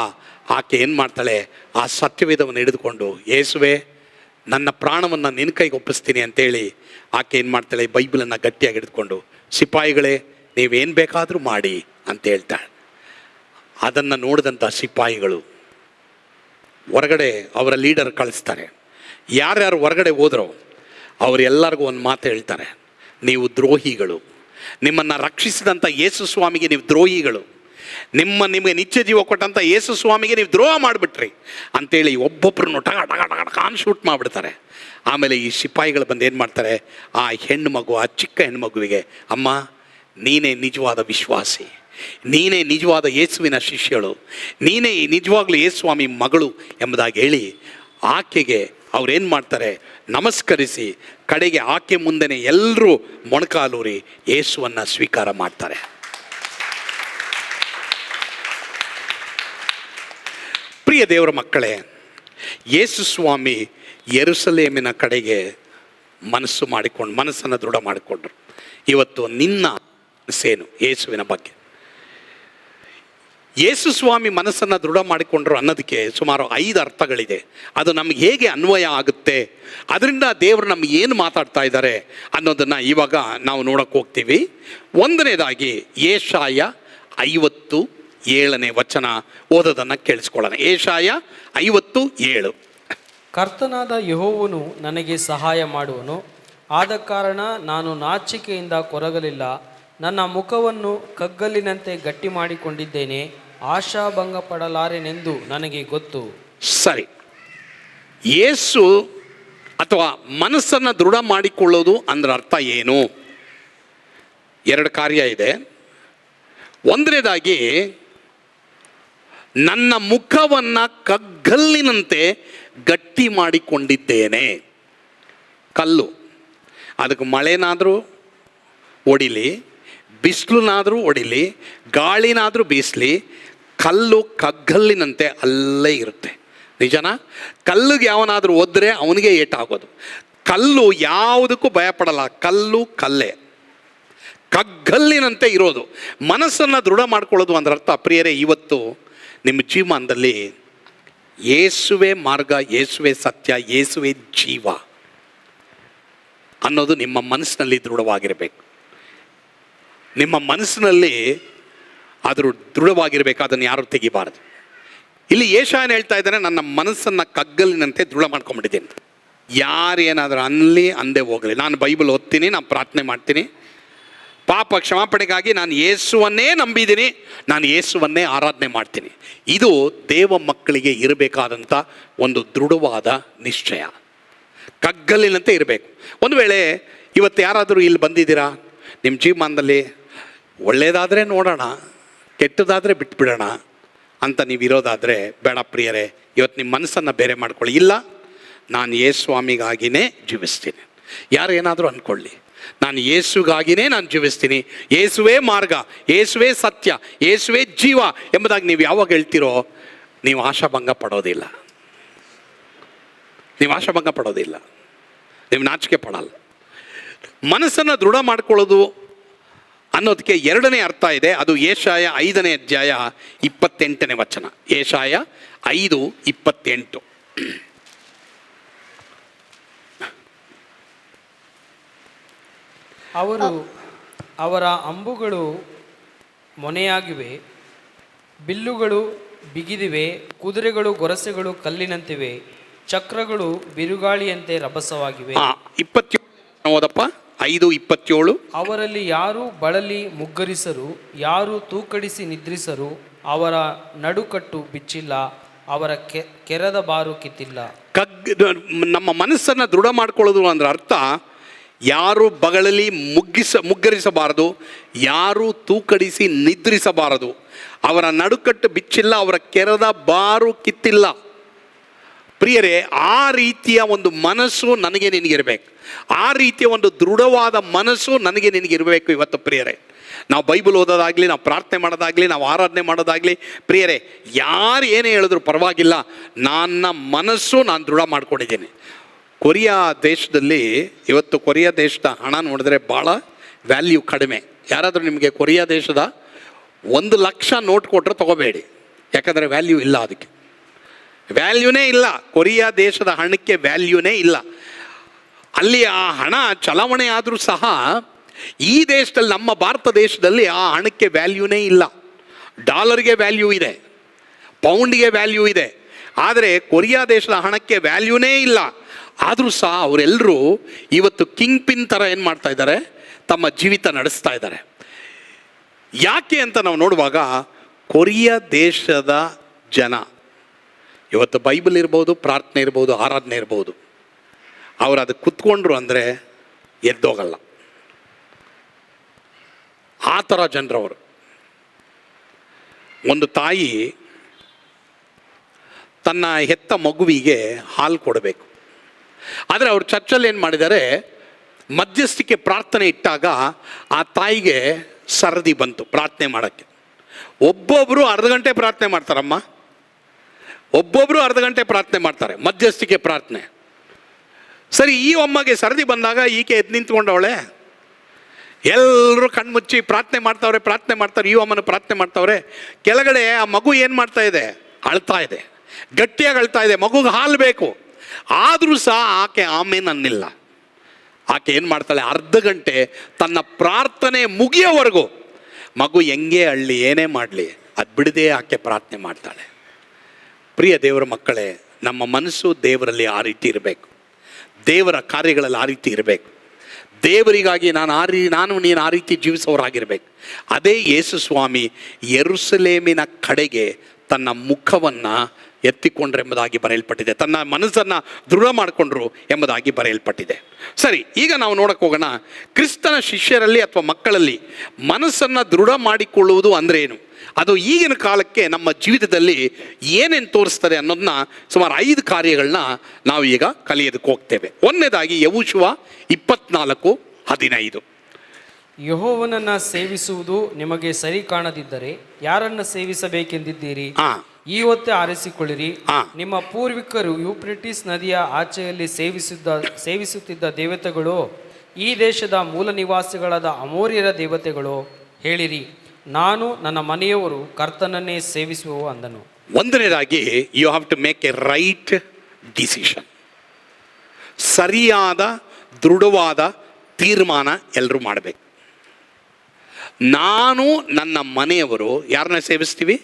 ಆಕೆ ಏನು ಮಾಡ್ತಾಳೆ, ಆ ಸತ್ಯವೇದವನ್ನು ಹಿಡಿದುಕೊಂಡು ಯೇಸುವೆ ನನ್ನ ಪ್ರಾಣವನ್ನು ನಿನ್ನ ಕೈಗೆ ಒಪ್ಪಿಸ್ತೀನಿ ಅಂತೇಳಿ ಆಕೆ ಏನು ಮಾಡ್ತಾಳೆ, ಬೈಬಲನ್ನು ಗಟ್ಟಿಯಾಗಿ ಹಿಡಿದುಕೊಂಡು ಸಿಪಾಯಿಗಳೇ ನೀವೇನು ಬೇಕಾದರೂ ಮಾಡಿ ಅಂತ ಹೇಳ್ತಾಳೆ. ಅದನ್ನು ನೋಡಿದಂಥ ಸಿಪಾಯಿಗಳು ಹೊರಗಡೆ ಅವರ ಲೀಡರ್ ಕಳಿಸ್ತಾರೆ. ಯಾರ್ಯಾರು ಹೊರಗಡೆ ಹೋದರೋ ಅವರೆಲ್ಲರಿಗೂ ಒಂದು ಮಾತು ಹೇಳ್ತಾರೆ, ನೀವು ದ್ರೋಹಿಗಳು, ನಿಮ್ಮನ್ನು ರಕ್ಷಿಸಿದಂಥ ಯೇಸು ಸ್ವಾಮಿಗೆ ನೀವು ದ್ರೋಹಿಗಳು, ನಿಮಗೆ ನಿತ್ಯ ಜೀವ ಕೊಟ್ಟಂಥ ಯೇಸು ಸ್ವಾಮಿಗೆ ನೀವು ದ್ರೋಹ ಮಾಡಿಬಿಟ್ರಿ ಅಂತೇಳಿ ಒಬ್ಬೊಬ್ಬರನ್ನು ಕಾನ್ ಶೂಟ್ ಮಾಡಿಬಿಡ್ತಾರೆ. ಆಮೇಲೆ ಈ ಸಿಪಾಯಿಗಳು ಬಂದು ಏನು ಮಾಡ್ತಾರೆ, ಆ ಹೆಣ್ಣು ಮಗು, ಆ ಚಿಕ್ಕ ಹೆಣ್ಣುಮಗುವಿಗೆ, ಅಮ್ಮ ನೀನೇ ನಿಜವಾದ ವಿಶ್ವಾಸಿ, ನೀನೇ ನಿಜವಾದ ಯೇಸುವಿನ ಶಿಷ್ಯಳು, ನೀನೇ ನಿಜವಾಗ್ಲೂ ಯೇಸು ಸ್ವಾಮಿ ಮಗಳು ಎಂಬುದಾಗಿ ಹೇಳಿ ಆಕೆಗೆ ಅವ್ರೇನು ಮಾಡ್ತಾರೆ, ನಮಸ್ಕರಿಸಿ ಕಡೆಗೆ ಆಕೆ ಮುಂದೆನೇ ಎಲ್ಲರೂ ಮೊಣಕಾಲೂರಿ ಯೇಸುವನ್ನು ಸ್ವೀಕಾರ ಮಾಡ್ತಾರೆ. ಪ್ರಿಯ ದೇವರ ಮಕ್ಕಳೇ, ಯೇಸು ಸ್ವಾಮಿ ಯೆರೂಸಲೇಮಿನ ಕಡೆಗೆ ಮನಸ್ಸನ್ನು ದೃಢ ಮಾಡಿಕೊಂಡ್ರು. ಇವತ್ತು ನಿನ್ನ ಮನಸ್ಸೇನು ಯೇಸುವಿನ ಬಗ್ಗೆ? ಯೇಸು ಸ್ವಾಮಿ ಮನಸ್ಸನ್ನು ದೃಢ ಮಾಡಿಕೊಂಡ್ರು ಅನ್ನೋದಕ್ಕೆ ಸುಮಾರು 5 ಅರ್ಥಗಳಿದೆ. ಅದು ನಮಗೆ ಹೇಗೆ ಅನ್ವಯ ಆಗುತ್ತೆ, ಅದರಿಂದ ದೇವರು ನಮ್ಗೆ ಏನು ಮಾತಾಡ್ತಾ ಇದ್ದಾರೆ ಅನ್ನೋದನ್ನು ಇವಾಗ ನಾವು ನೋಡೋಕ್ಕೆ ಹೋಗ್ತೀವಿ. ಒಂದನೇದಾಗಿ ಯೆಶಾಯ 57ನೇ ವಚನ ಓದೋದನ್ನು ಕೇಳಿಸ್ಕೊಳ್ಳೋಣ. ಯೆಶಾಯ 57. ಕರ್ತನಾದ ಯೆಹೋವನು ನನಗೆ ಸಹಾಯ ಮಾಡುವನು, ಆದ ಕಾರಣ ನಾನು ನಾಚಿಕೆಯಿಂದ ಕೊರಗಲಿಲ್ಲ. ನನ್ನ ಮುಖವನ್ನು ಕಗ್ಗಲ್ಲಿನಂತೆ ಗಟ್ಟಿ ಮಾಡಿಕೊಂಡಿದ್ದೇನೆ, ಆಶಾಭಂಗ ಪಡಲಾರೆನೆಂದು ನನಗೆ ಗೊತ್ತು. ಸರಿ, ಯೇಸು ಅಥವಾ ಮನಸ್ಸನ್ನು ದೃಢ ಮಾಡಿಕೊಳ್ಳೋದು ಅಂದ್ರೆ ಅರ್ಥ ಏನು? 2 ಕಾರ್ಯ ಇದೆ. ಒಂದನೇದಾಗಿ ನನ್ನ ಮುಖವನ್ನು ಕಗ್ಗಲ್ಲಿನಂತೆ ಗಟ್ಟಿ ಮಾಡಿಕೊಂಡಿದ್ದೇನೆ. ಕಲ್ಲು, ಅದಕ್ಕೆ ಮಳೆನಾದರೂ ಹೊಡಿಲಿ, ಬಿಸಿಲುನಾದರೂ ಹೊಡಿಲಿ, ಗಾಳಿನಾದರೂ ಬೀಸಲಿ, ಕಲ್ಲು ಕಗ್ಗಲ್ಲಿನಂತೆ ಅಲ್ಲೇ ಇರುತ್ತೆ. ನಿಜನಾ? ಕಲ್ಲಿಗೆ ಯಾವನಾದರೂ ಒದ್ರೆ ಅವನಿಗೆ ಏಟಾಗೋದು. ಕಲ್ಲು ಯಾವುದಕ್ಕೂ ಭಯಪಡಲ್ಲ, ಕಲ್ಲು ಕಲ್ಲೇ, ಕಗ್ಗಲ್ಲಿನಂತೆ ಇರೋದು. ಮನಸ್ಸನ್ನು ದೃಢ ಮಾಡ್ಕೊಳ್ಳೋದು ಅಂದ್ರೆ ಅರ್ಥ, ಪ್ರಿಯರೇ, ಇವತ್ತು ನಿಮ್ಮ ಜೀವನದಲ್ಲಿ ಯೇಸುವೇ ಮಾರ್ಗ, ಯೇಸುವೇ ಸತ್ಯ, ಯೇಸುವೇ ಜೀವ ಅನ್ನೋದು ನಿಮ್ಮ ಮನಸ್ಸಿನಲ್ಲಿ ದೃಢವಾಗಿರಬೇಕು. ನಿಮ್ಮ ಮನಸ್ಸಿನಲ್ಲಿ ಆದರೂ ದೃಢವಾಗಿರಬೇಕು, ಅದನ್ನು ಯಾರು ತೆಗಿಬಾರದು. ಇಲ್ಲಿ ಯೆಶಾಯನ ಹೇಳ್ತಾ ಇದ್ದಾನೆ, ನನ್ನ ಮನಸ್ಸನ್ನು ಕಗ್ಗಲಿನಂತೆ ದೃಢ ಮಾಡ್ಕೊಂಡ್ಬಿಟ್ಟಿದ್ದೀನಿ. ಯಾರೇನಾದರೂ ಅನ್ನಲಿ ಅಂದೇ ಹೋಗಲಿ, ನಾನು ಬೈಬಲ್ ಓದ್ತೀನಿ, ನಾನು ಪ್ರಾರ್ಥನೆ ಮಾಡ್ತೀನಿ, ಪಾಪ ಕ್ಷಮಾಪಣೆಗಾಗಿ ನಾನು ಯೇಸುವನ್ನೇ ನಂಬಿದ್ದೀನಿ, ನಾನು ಯೇಸುವನ್ನೇ ಆರಾಧನೆ ಮಾಡ್ತೀನಿ. ಇದು ದೇವ ಮಕ್ಕಳಿಗೆ ಇರಬೇಕಾದಂಥ ಒಂದು ದೃಢವಾದ ನಿಶ್ಚಯ, ಕಗ್ಗಲಿನಂತೆ ಇರಬೇಕು. ಒಂದು ವೇಳೆ ಇವತ್ತು ಯಾರಾದರೂ ಇಲ್ಲಿ ಬಂದಿದ್ದೀರಾ, ನಿಮ್ಮ ಜೀವನದಲ್ಲಿ ಒಳ್ಳೆಯದಾದರೆ ನೋಡೋಣ, ಕೆಟ್ಟದಾದರೆ ಬಿಟ್ಬಿಡೋಣ ಅಂತ ನೀವು ಇರೋದಾದರೆ ಬೇಡ ಪ್ರಿಯರೇ, ಇವತ್ತು ನಿಮ್ಮ ಮನಸ್ಸನ್ನು ಬೇರೆ ಮಾಡ್ಕೊಳ್ಳಿ. ಇಲ್ಲ, ನಾನು ಯೇಸು ಸ್ವಾಮಿಗಾಗಿಯೇ ಜೀವಿಸ್ತೀನಿ. ಯಾರು ಏನಾದರೂ ಅಂದ್ಕೊಳ್ಳಿ, ನಾನು ಯೇಸುಗಾಗಿಯೇ ನಾನು ಜೀವಿಸ್ತೀನಿ, ಯೇಸುವೇ ಮಾರ್ಗ, ಯೇಸುವೇ ಸತ್ಯ, ಯೇಸುವೇ ಜೀವ ಎಂಬುದಾಗಿ ನೀವು ಯಾವಾಗ ಹೇಳ್ತೀರೋ ನೀವು ಆಶಾಭಂಗ ಪಡೋದಿಲ್ಲ, ನೀವು ನಾಚಿಕೆ ಪಡಲ್ಲ. ಮನಸ್ಸನ್ನು ದೃಢ ಮಾಡ್ಕೊಳ್ಳೋದು ಅನ್ನೋದಕ್ಕೆ 2ನೇ ಅರ್ಥ ಇದೆ. ಅದು ಯೆಶಾಯ 5ನೇ ಅಧ್ಯಾಯ 28ನೇ ವಚನ. ಯೆಶಾಯ 5:28. ಅವರ ಅಂಬುಗಳು ಮೊನೆಯಾಗಿವೆ, ಬಿಲ್ಲುಗಳು ಬಿಗಿದಿವೆ, ಕುದುರೆಗಳು ಗೊರಸೆಗಳು ಕಲ್ಲಿನಂತಿವೆ, ಚಕ್ರಗಳು ಬಿರುಗಾಳಿಯಂತೆ ರಭಸವಾಗಿವೆ. 27 ಓದಪ್ಪ. 5:27. ಅವರಲ್ಲಿ ಯಾರು ಬಳಲಿ ಮುಗ್ಗರಿಸರು, ಯಾರು ತೂಕಡಿಸಿ ನಿದ್ರಿಸರು, ಅವರ ನಡುಕಟ್ಟು ಬಿಚ್ಚಿಲ್ಲ, ಅವರ ಕೆರದ ಬಾರು ಕಿತ್ತಿಲ್ಲ. ನಮ್ಮ ಮನಸ್ಸನ್ನು ದೃಢ ಮಾಡ್ಕೊಳ್ಳೋದು ಅಂದ್ರೆ ಅರ್ಥ, ಯಾರು ಬಗಳಲಿ ಮುಗ್ಗರಿಸಬಾರದು, ಯಾರು ತೂಕಡಿಸಿ ನಿದ್ರಿಸಬಾರದು, ಅವರ ನಡುಕಟ್ಟು ಬಿಚ್ಚಿಲ್ಲ, ಅವರ ಕೆರದ ಬಾರು ಕಿತ್ತಿಲ್ಲ. ಪ್ರಿಯರೇ, ಆ ರೀತಿಯ ಒಂದು ಮನಸ್ಸು ನನಗೆ ನಿನಗಿರಬೇಕು. ಆ ರೀತಿಯ ಒಂದು ದೃಢವಾದ ಮನಸ್ಸು ನನಗೆ ನಿನಗಿರಬೇಕು ಇವತ್ತು ಪ್ರಿಯರೇ. ನಾವು ಬೈಬಲ್ ಓದೋದಾಗಲಿ, ನಾವು ಪ್ರಾರ್ಥನೆ ಮಾಡೋದಾಗಲಿ, ನಾವು ಆರಾಧನೆ ಮಾಡೋದಾಗಲಿ, ಪ್ರಿಯರೇ, ಯಾರು ಏನೇ ಹೇಳಿದ್ರು ಪರವಾಗಿಲ್ಲ, ನನ್ನ ಮನಸ್ಸು ನಾನು ದೃಢ ಮಾಡ್ಕೊಂಡಿದ್ದೀನಿ. ಕೊರಿಯಾ ದೇಶದಲ್ಲಿ ಇವತ್ತು ಕೊರಿಯಾ ದೇಶದ ಹಣ ನೋಡಿದ್ರೆ ಭಾಳ ವ್ಯಾಲ್ಯೂ ಕಡಿಮೆ. ಯಾರಾದರೂ ನಿಮಗೆ ಕೊರಿಯಾ ದೇಶದ 1,00,000 ನೋಟ್ ಕೊಟ್ಟರೆ ತೊಗೋಬೇಡಿ, ಯಾಕಂದರೆ ವ್ಯಾಲ್ಯೂ ಇಲ್ಲ, ಅದಕ್ಕೆ ವ್ಯಾಲ್ಯೂನೇ ಇಲ್ಲ. ಕೊರಿಯಾ ದೇಶದ ಹಣಕ್ಕೆ ವ್ಯಾಲ್ಯೂನೇ ಇಲ್ಲ. ಅಲ್ಲಿ ಆ ಹಣ ಚಲಾವಣೆ ಆದರೂ ಸಹ ಈ ದೇಶದಲ್ಲಿ, ನಮ್ಮ ಭಾರತ ದೇಶದಲ್ಲಿ ಆ ಹಣಕ್ಕೆ ವ್ಯಾಲ್ಯೂನೇ ಇಲ್ಲ. ಡಾಲರ್ಗೆ ವ್ಯಾಲ್ಯೂ ಇದೆ, ಪೌಂಡ್ಗೆ ವ್ಯಾಲ್ಯೂ ಇದೆ, ಆದರೆ ಕೊರಿಯಾ ದೇಶದ ಹಣಕ್ಕೆ ವ್ಯಾಲ್ಯೂನೇ ಇಲ್ಲ. ಆದರೂ ಸಹ ಅವರೆಲ್ಲರೂ ಇವತ್ತು ಕಿಂಗ್ ಪಿನ್ ಥರ ಏನು ಮಾಡ್ತಾ ಇದ್ದಾರೆ, ತಮ್ಮ ಜೀವಿತ ನಡೆಸ್ತಾ ಇದ್ದಾರೆ. ಯಾಕೆ ಅಂತ ನಾವು ನೋಡುವಾಗ, ಕೊರಿಯಾ ದೇಶದ ಜನ ಇವತ್ತು ಬೈಬಲ್ ಇರ್ಬೋದು, ಪ್ರಾರ್ಥನೆ ಇರ್ಬೋದು, ಆರಾಧನೆ ಇರ್ಬೋದು, ಅವರು ಅದು ಕುತ್ಕೊಂಡ್ರು ಅಂದರೆ ಎದ್ದೋಗಲ್ಲ. ಆ ಥರ ಜನರವರು. ಒಂದು ತಾಯಿ ತನ್ನ ಹೆತ್ತ ಮಗುವಿಗೆ ಹಾಲು ಕೊಡಬೇಕು, ಆದರೆ ಅವರು ಚರ್ಚಲ್ಲಿ ಏನು ಮಾಡಿದ್ದಾರೆ, ಮಧ್ಯಸ್ಥಿಕೆ ಪ್ರಾರ್ಥನೆ ಇಟ್ಟಾಗ ಆ ತಾಯಿಗೆ ಸರದಿ ಬಂತು ಪ್ರಾರ್ಥನೆ ಮಾಡೋಕ್ಕೆ. ಒಬ್ಬೊಬ್ಬರು ಅರ್ಧ ಗಂಟೆ ಪ್ರಾರ್ಥನೆ ಮಾಡ್ತಾರಮ್ಮ, ಒಬ್ಬೊಬ್ಬರು ಅರ್ಧ ಗಂಟೆ ಪ್ರಾರ್ಥನೆ ಮಾಡ್ತಾರೆ ಮಧ್ಯಸ್ಥಿಕೆ ಪ್ರಾರ್ಥನೆ. ಸರಿ, ಈ ಅಮ್ಮಗೆ ಸರದಿ ಬಂದಾಗ ಈಕೆ ಎದ್ದು ನಿಂತ್ಕೊಂಡವಳೆ. ಎಲ್ಲರೂ ಕಣ್ಮುಚ್ಚಿ ಪ್ರಾರ್ಥನೆ ಮಾಡ್ತಾವ್ರೆ. ಈ ಅಮ್ಮನ ಪ್ರಾರ್ಥನೆ ಮಾಡ್ತಾವ್ರೆ. ಕೆಳಗಡೆ ಆ ಮಗು ಏನು ಮಾಡ್ತಾ ಇದೆ, ಅಳ್ತಾ ಇದೆ, ಗಟ್ಟಿಯಾಗಿ ಅಳ್ತಾ ಇದೆ. ಮಗುಗೆ ಹಾಲು ಬೇಕು. ಆದರೂ ಸಹ ಆಕೆ ಆಮೇಲೆ ಅನ್ನಿಲ್ಲ. ಆಕೆ ಏನು ಮಾಡ್ತಾಳೆ, ಅರ್ಧ ಗಂಟೆ ತನ್ನ ಪ್ರಾರ್ಥನೆ ಮುಗಿಯೋವರೆಗೂ ಮಗು ಹೆಂಗೆ ಅಳ್ಳಿ ಏನೇ ಮಾಡಲಿ ಅದು ಬಿಡದೆ ಆಕೆ ಪ್ರಾರ್ಥನೆ ಮಾಡ್ತಾಳೆ. ಪ್ರಿಯ ದೇವರ ಮಕ್ಕಳೇ, ನಮ್ಮ ಮನಸ್ಸು ದೇವರಲ್ಲಿ ಆ ರೀತಿ ಇರಬೇಕು, ದೇವರ ಕಾರ್ಯಗಳಲ್ಲಿ ಆ ರೀತಿ ಇರಬೇಕು. ದೇವರಿಗಾಗಿ ನಾನು ನೀನು ಆ ರೀತಿ ಜೀವಿಸೋರಾಗಿರ್ಬೇಕು. ಅದೇ ಯೇಸು ಸ್ವಾಮಿ ಯೆರೂಸಲೇಮಿನ ಕಡೆಗೆ ತನ್ನ ಮುಖವನ್ನು ಎತ್ತಿಕೊಂಡ್ರು ಎಂಬುದಾಗಿ ಬರೆಯಲ್ಪಟ್ಟಿದೆ. ತನ್ನ ಮನಸ್ಸನ್ನು ದೃಢ ಮಾಡಿಕೊಂಡ್ರು ಎಂಬುದಾಗಿ ಬರೆಯಲ್ಪಟ್ಟಿದೆ. ಸರಿ, ಈಗ ನಾವು ನೋಡಕ್ಕೆ ಹೋಗೋಣ, ಕ್ರಿಸ್ತನ ಶಿಷ್ಯರಲ್ಲಿ ಅಥವಾ ಮಕ್ಕಳಲ್ಲಿ ಮನಸ್ಸನ್ನು ದೃಢ ಮಾಡಿಕೊಳ್ಳುವುದು ಅಂದರೆ ಏನು, ಅದು ಈಗಿನ ಕಾಲಕ್ಕೆ ನಮ್ಮ ಜೀವಿತದಲ್ಲಿ ಏನೇನು ತೋರಿಸ್ತದೆ ಅನ್ನೋದನ್ನ ಸುಮಾರು 5 ಕಾರ್ಯಗಳನ್ನ ನಾವು ಈಗ ಕಲಿಯೋದಕ್ಕೆ ಹೋಗ್ತೇವೆ. ಒಂದನೇದಾಗಿ ಯೆಹೋಶುವ 24:15. ಯೆಹೋವನನ್ನ ಸೇವಿಸುವುದು ನಿಮಗೆ ಸರಿ ಕಾಣದಿದ್ದರೆ ಯಾರನ್ನ ಸೇವಿಸಬೇಕೆಂದಿದ್ದೀರಿ? ಇವತ್ತೇ ಆರಿಸಿಕೊಳ್ಳಿರಿ. ನಿಮ್ಮ ಪೂರ್ವಿಕರು ಯೂಫ್ರೆಟಿಸ್ ನದಿಯ ಆಚೆಯಲ್ಲಿ ಸೇವಿಸುತ್ತಿದ್ದ ದೇವತೆಗಳು ಈ ದೇಶದ ಮೂಲ ನಿವಾಸಿಗಳಾದ ಅಮೋರಿಯರ ದೇವತೆಗಳು. ಹೇಳಿರಿ, ನಾನು ನನ್ನ ಮನೆಯವರು ಕರ್ತನನ್ನೇ ಸೇವಿಸುವೆವು ಅಂದನು. ಒಂದನೇದಾಗಿ, you have to make a right decision. ಸರಿಯಾದ ದೃಢವಾದ ತೀರ್ಮಾನ ಎಲ್ಲರೂ ಮಾಡಬೇಕು. ನಾನು ನನ್ನ ಮನೆಯವರು ಯಾರನ್ನ ಸೇವಿಸ್ತೀವಿ?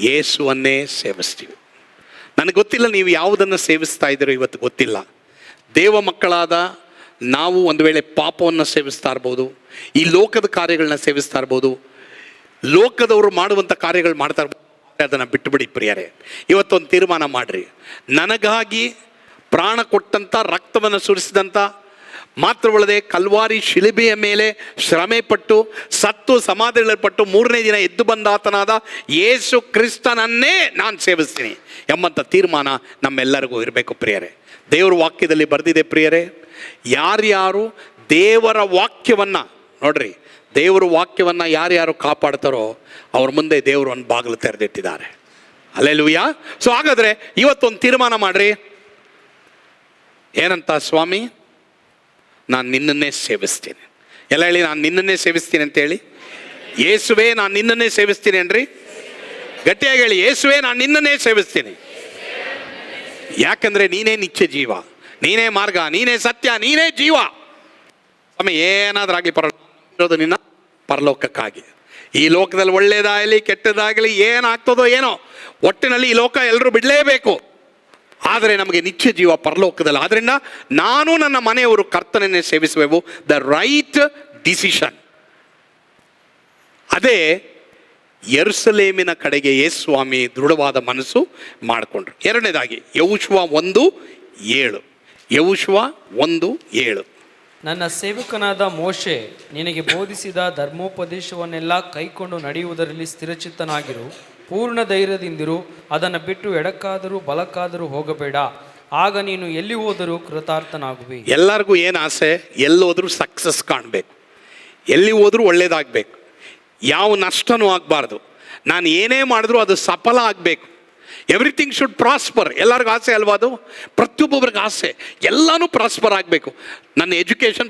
ಯೇಸುವನ್ನೇ ಸೇವಿಸ್ತೀವಿ. ನನಗೆ ಗೊತ್ತಿಲ್ಲ ನೀವು ಯಾವುದನ್ನು ಸೇವಿಸ್ತಾ ಇದ್ದೀರೋ ಇವತ್ತು ಗೊತ್ತಿಲ್ಲ. ದೇವ ಮಕ್ಕಳಾದ ನಾವು ಒಂದು ವೇಳೆ ಪಾಪವನ್ನು ಸೇವಿಸ್ತಾ ಇರ್ಬೋದು, ಈ ಲೋಕದ ಕಾರ್ಯಗಳನ್ನ ಸೇವಿಸ್ತಾ ಇರ್ಬೋದು, ಲೋಕದವರು ಮಾಡುವಂಥ ಕಾರ್ಯಗಳು ಮಾಡ್ತಾ ಇರ್ಬೋದು. ಅದನ್ನು ಬಿಟ್ಟುಬಿಡಿ ಪ್ರಿಯರೇ. ಇವತ್ತೊಂದು ತೀರ್ಮಾನ ಮಾಡಿರಿ, ನನಗಾಗಿ ಪ್ರಾಣ ಕೊಟ್ಟಂಥ, ರಕ್ತವನ್ನು ಸುರಿಸಿದಂಥ, ಮಾತ್ರವಲ್ಲದೆ ಕಲ್ವಾರಿ ಶಿಲುಬೆಯ ಮೇಲೆ ಶ್ರಮೆ ಪಟ್ಟು ಸತ್ತು ಸಮಾಧಿಗಳಲ್ಪಟ್ಟು 3ನೇ ದಿನ ಎದ್ದು ಬಂದಾತನಾದ ಯೇಸು ಕ್ರಿಸ್ತನನ್ನೇ ನಾನು ಸೇವಿಸ್ತೀನಿ ಎಂಬಂಥ ತೀರ್ಮಾನ ನಮ್ಮೆಲ್ಲರಿಗೂ ಇರಬೇಕು ಪ್ರಿಯರೇ. ದೇವರ ವಾಕ್ಯದಲ್ಲಿ ಬರೆದಿದೆ ಪ್ರಿಯರೇ, ಯಾರ್ಯಾರು ದೇವರ ವಾಕ್ಯವನ್ನು ನೋಡ್ರಿ, ದೇವರ ವಾಕ್ಯವನ್ನು ಯಾರ್ಯಾರು ಕಾಪಾಡ್ತಾರೋ ಅವ್ರ ಮುಂದೆ ದೇವರು ಒಂದು ಬಾಗಿಲು ತೆರೆದಿಟ್ಟಿದ್ದಾರೆ. ಹಲ್ಲೆಲೂಯಾ. ಸೊ ಹಾಗಾದರೆ ಇವತ್ತೊಂದು ತೀರ್ಮಾನ ಮಾಡ್ರಿ. ಏನಂತ? ಸ್ವಾಮಿ, ನಾನು ನಿನ್ನನ್ನೇ ಸೇವಿಸ್ತೀನಿ. ಎಲ್ಲ ಹೇಳಿ, ನಾನು ನಿನ್ನನ್ನೇ ಸೇವಿಸ್ತೀನಿ ಅಂತ ಹೇಳಿ. ಯೇಸುವೇ, ನಾನು ನಿನ್ನನ್ನೇ ಸೇವಿಸ್ತೀನಿ ಅನ್ರಿ. ಗಟ್ಟಿಯಾಗಿ ಹೇಳಿ, ಯೇಸುವೇ, ನಾನು ನಿನ್ನನ್ನೇ ಸೇವಿಸ್ತೀನಿ. ಯಾಕಂದರೆ ನೀನೇ ನಿತ್ಯ ಜೀವ, ನೀನೇ ಮಾರ್ಗ, ನೀನೇ ಸತ್ಯ, ನೀನೇ ಜೀವ. ಸ್ವಾಮಿ, ಏನಾದ್ರಾಗಲಿ ಇರೋದು ನಿನ್ನ ಪರಲೋಕಕ್ಕಾಗಿ. ಈ ಲೋಕದಲ್ಲಿ ಒಳ್ಳೇದಾಗಲಿ ಕೆಟ್ಟದಾಗಲಿ ಏನಾಗ್ತದೋ ಏನೋ, ಒಟ್ಟಿನಲ್ಲಿ ಈ ಲೋಕ ಎಲ್ಲರೂ ಬಿಡಲೇಬೇಕು. ಆದರೆ ನಮಗೆ ನಿತ್ಯ ಜೀವ ಪರಲೋಕದಲ್ಲಿ. ಆದ್ದರಿಂದ ನಾನು ನನ್ನ ಮನೆಯವರು ಕರ್ತನನ್ನೇ ಸೇವಿಸುವೆವು. The right decision. ಅದೇ ಯೆರೂಸಲೇಮಿನ ಕಡೆಗೆ ಯೇಸು ಸ್ವಾಮಿ ದೃಢವಾದ ಮನಸ್ಸು ಮಾಡಿಕೊಂಡ್ರು. ಎರಡನೇದಾಗಿ ಯೆಹೋಶುವ 1:7. ಯೆಹೋಶುವ 1:7. ನನ್ನ ಸೇವಕನಾದ ಮೋಶೆ ನಿನಗೆ ಬೋಧಿಸಿದ ಧರ್ಮೋಪದೇಶವನ್ನೆಲ್ಲ ಕೈಕೊಂಡು ನಡೆಯುವುದರಲ್ಲಿ ಸ್ಥಿರಚಿತ್ತನಾಗಿರು. ಪೂರ್ಣ ಧೈರ್ಯದಿಂದಿರು, ಅದನ್ನು ಬಿಟ್ಟು ಎಡಕ್ಕಾದರೂ ಬಲಕ್ಕಾದರೂ ಹೋಗಬೇಡ, ಆಗ ನೀನು ಎಲ್ಲಿ ಹೋದರೂ ಕೃತಾರ್ಥನಾಗುವಿ. ಎಲ್ಲರಿಗೂ ಏನು ಆಸೆ? ಎಲ್ಲೋದ್ರೂ ಸಕ್ಸಸ್ ಕಾಣಬೇಕು, ಎಲ್ಲಿ ಹೋದ್ರೂ ಒಳ್ಳೇದಾಗಬೇಕು, ಯಾವ ನಷ್ಟನೂ ಆಗಬಾರ್ದು, ನಾನು ಏನೇ ಮಾಡಿದ್ರೂ ಅದು ಸಫಲ ಆಗಬೇಕು, ಎವ್ರಿಥಿಂಗ್ ಶುಡ್ ಪ್ರಾಸ್ಪರ್. ಎಲ್ಲರಿಗೂ ಆಸೆ ಅಲ್ವಾ? ಅದು ಪ್ರತಿಯೊಬ್ಬೊಬ್ರಿಗೆ ಆಸೆ, ಎಲ್ಲನೂ ಪ್ರಾಸ್ಪರ್ ಆಗಬೇಕು. ನನ್ನ ಎಜುಕೇಷನ್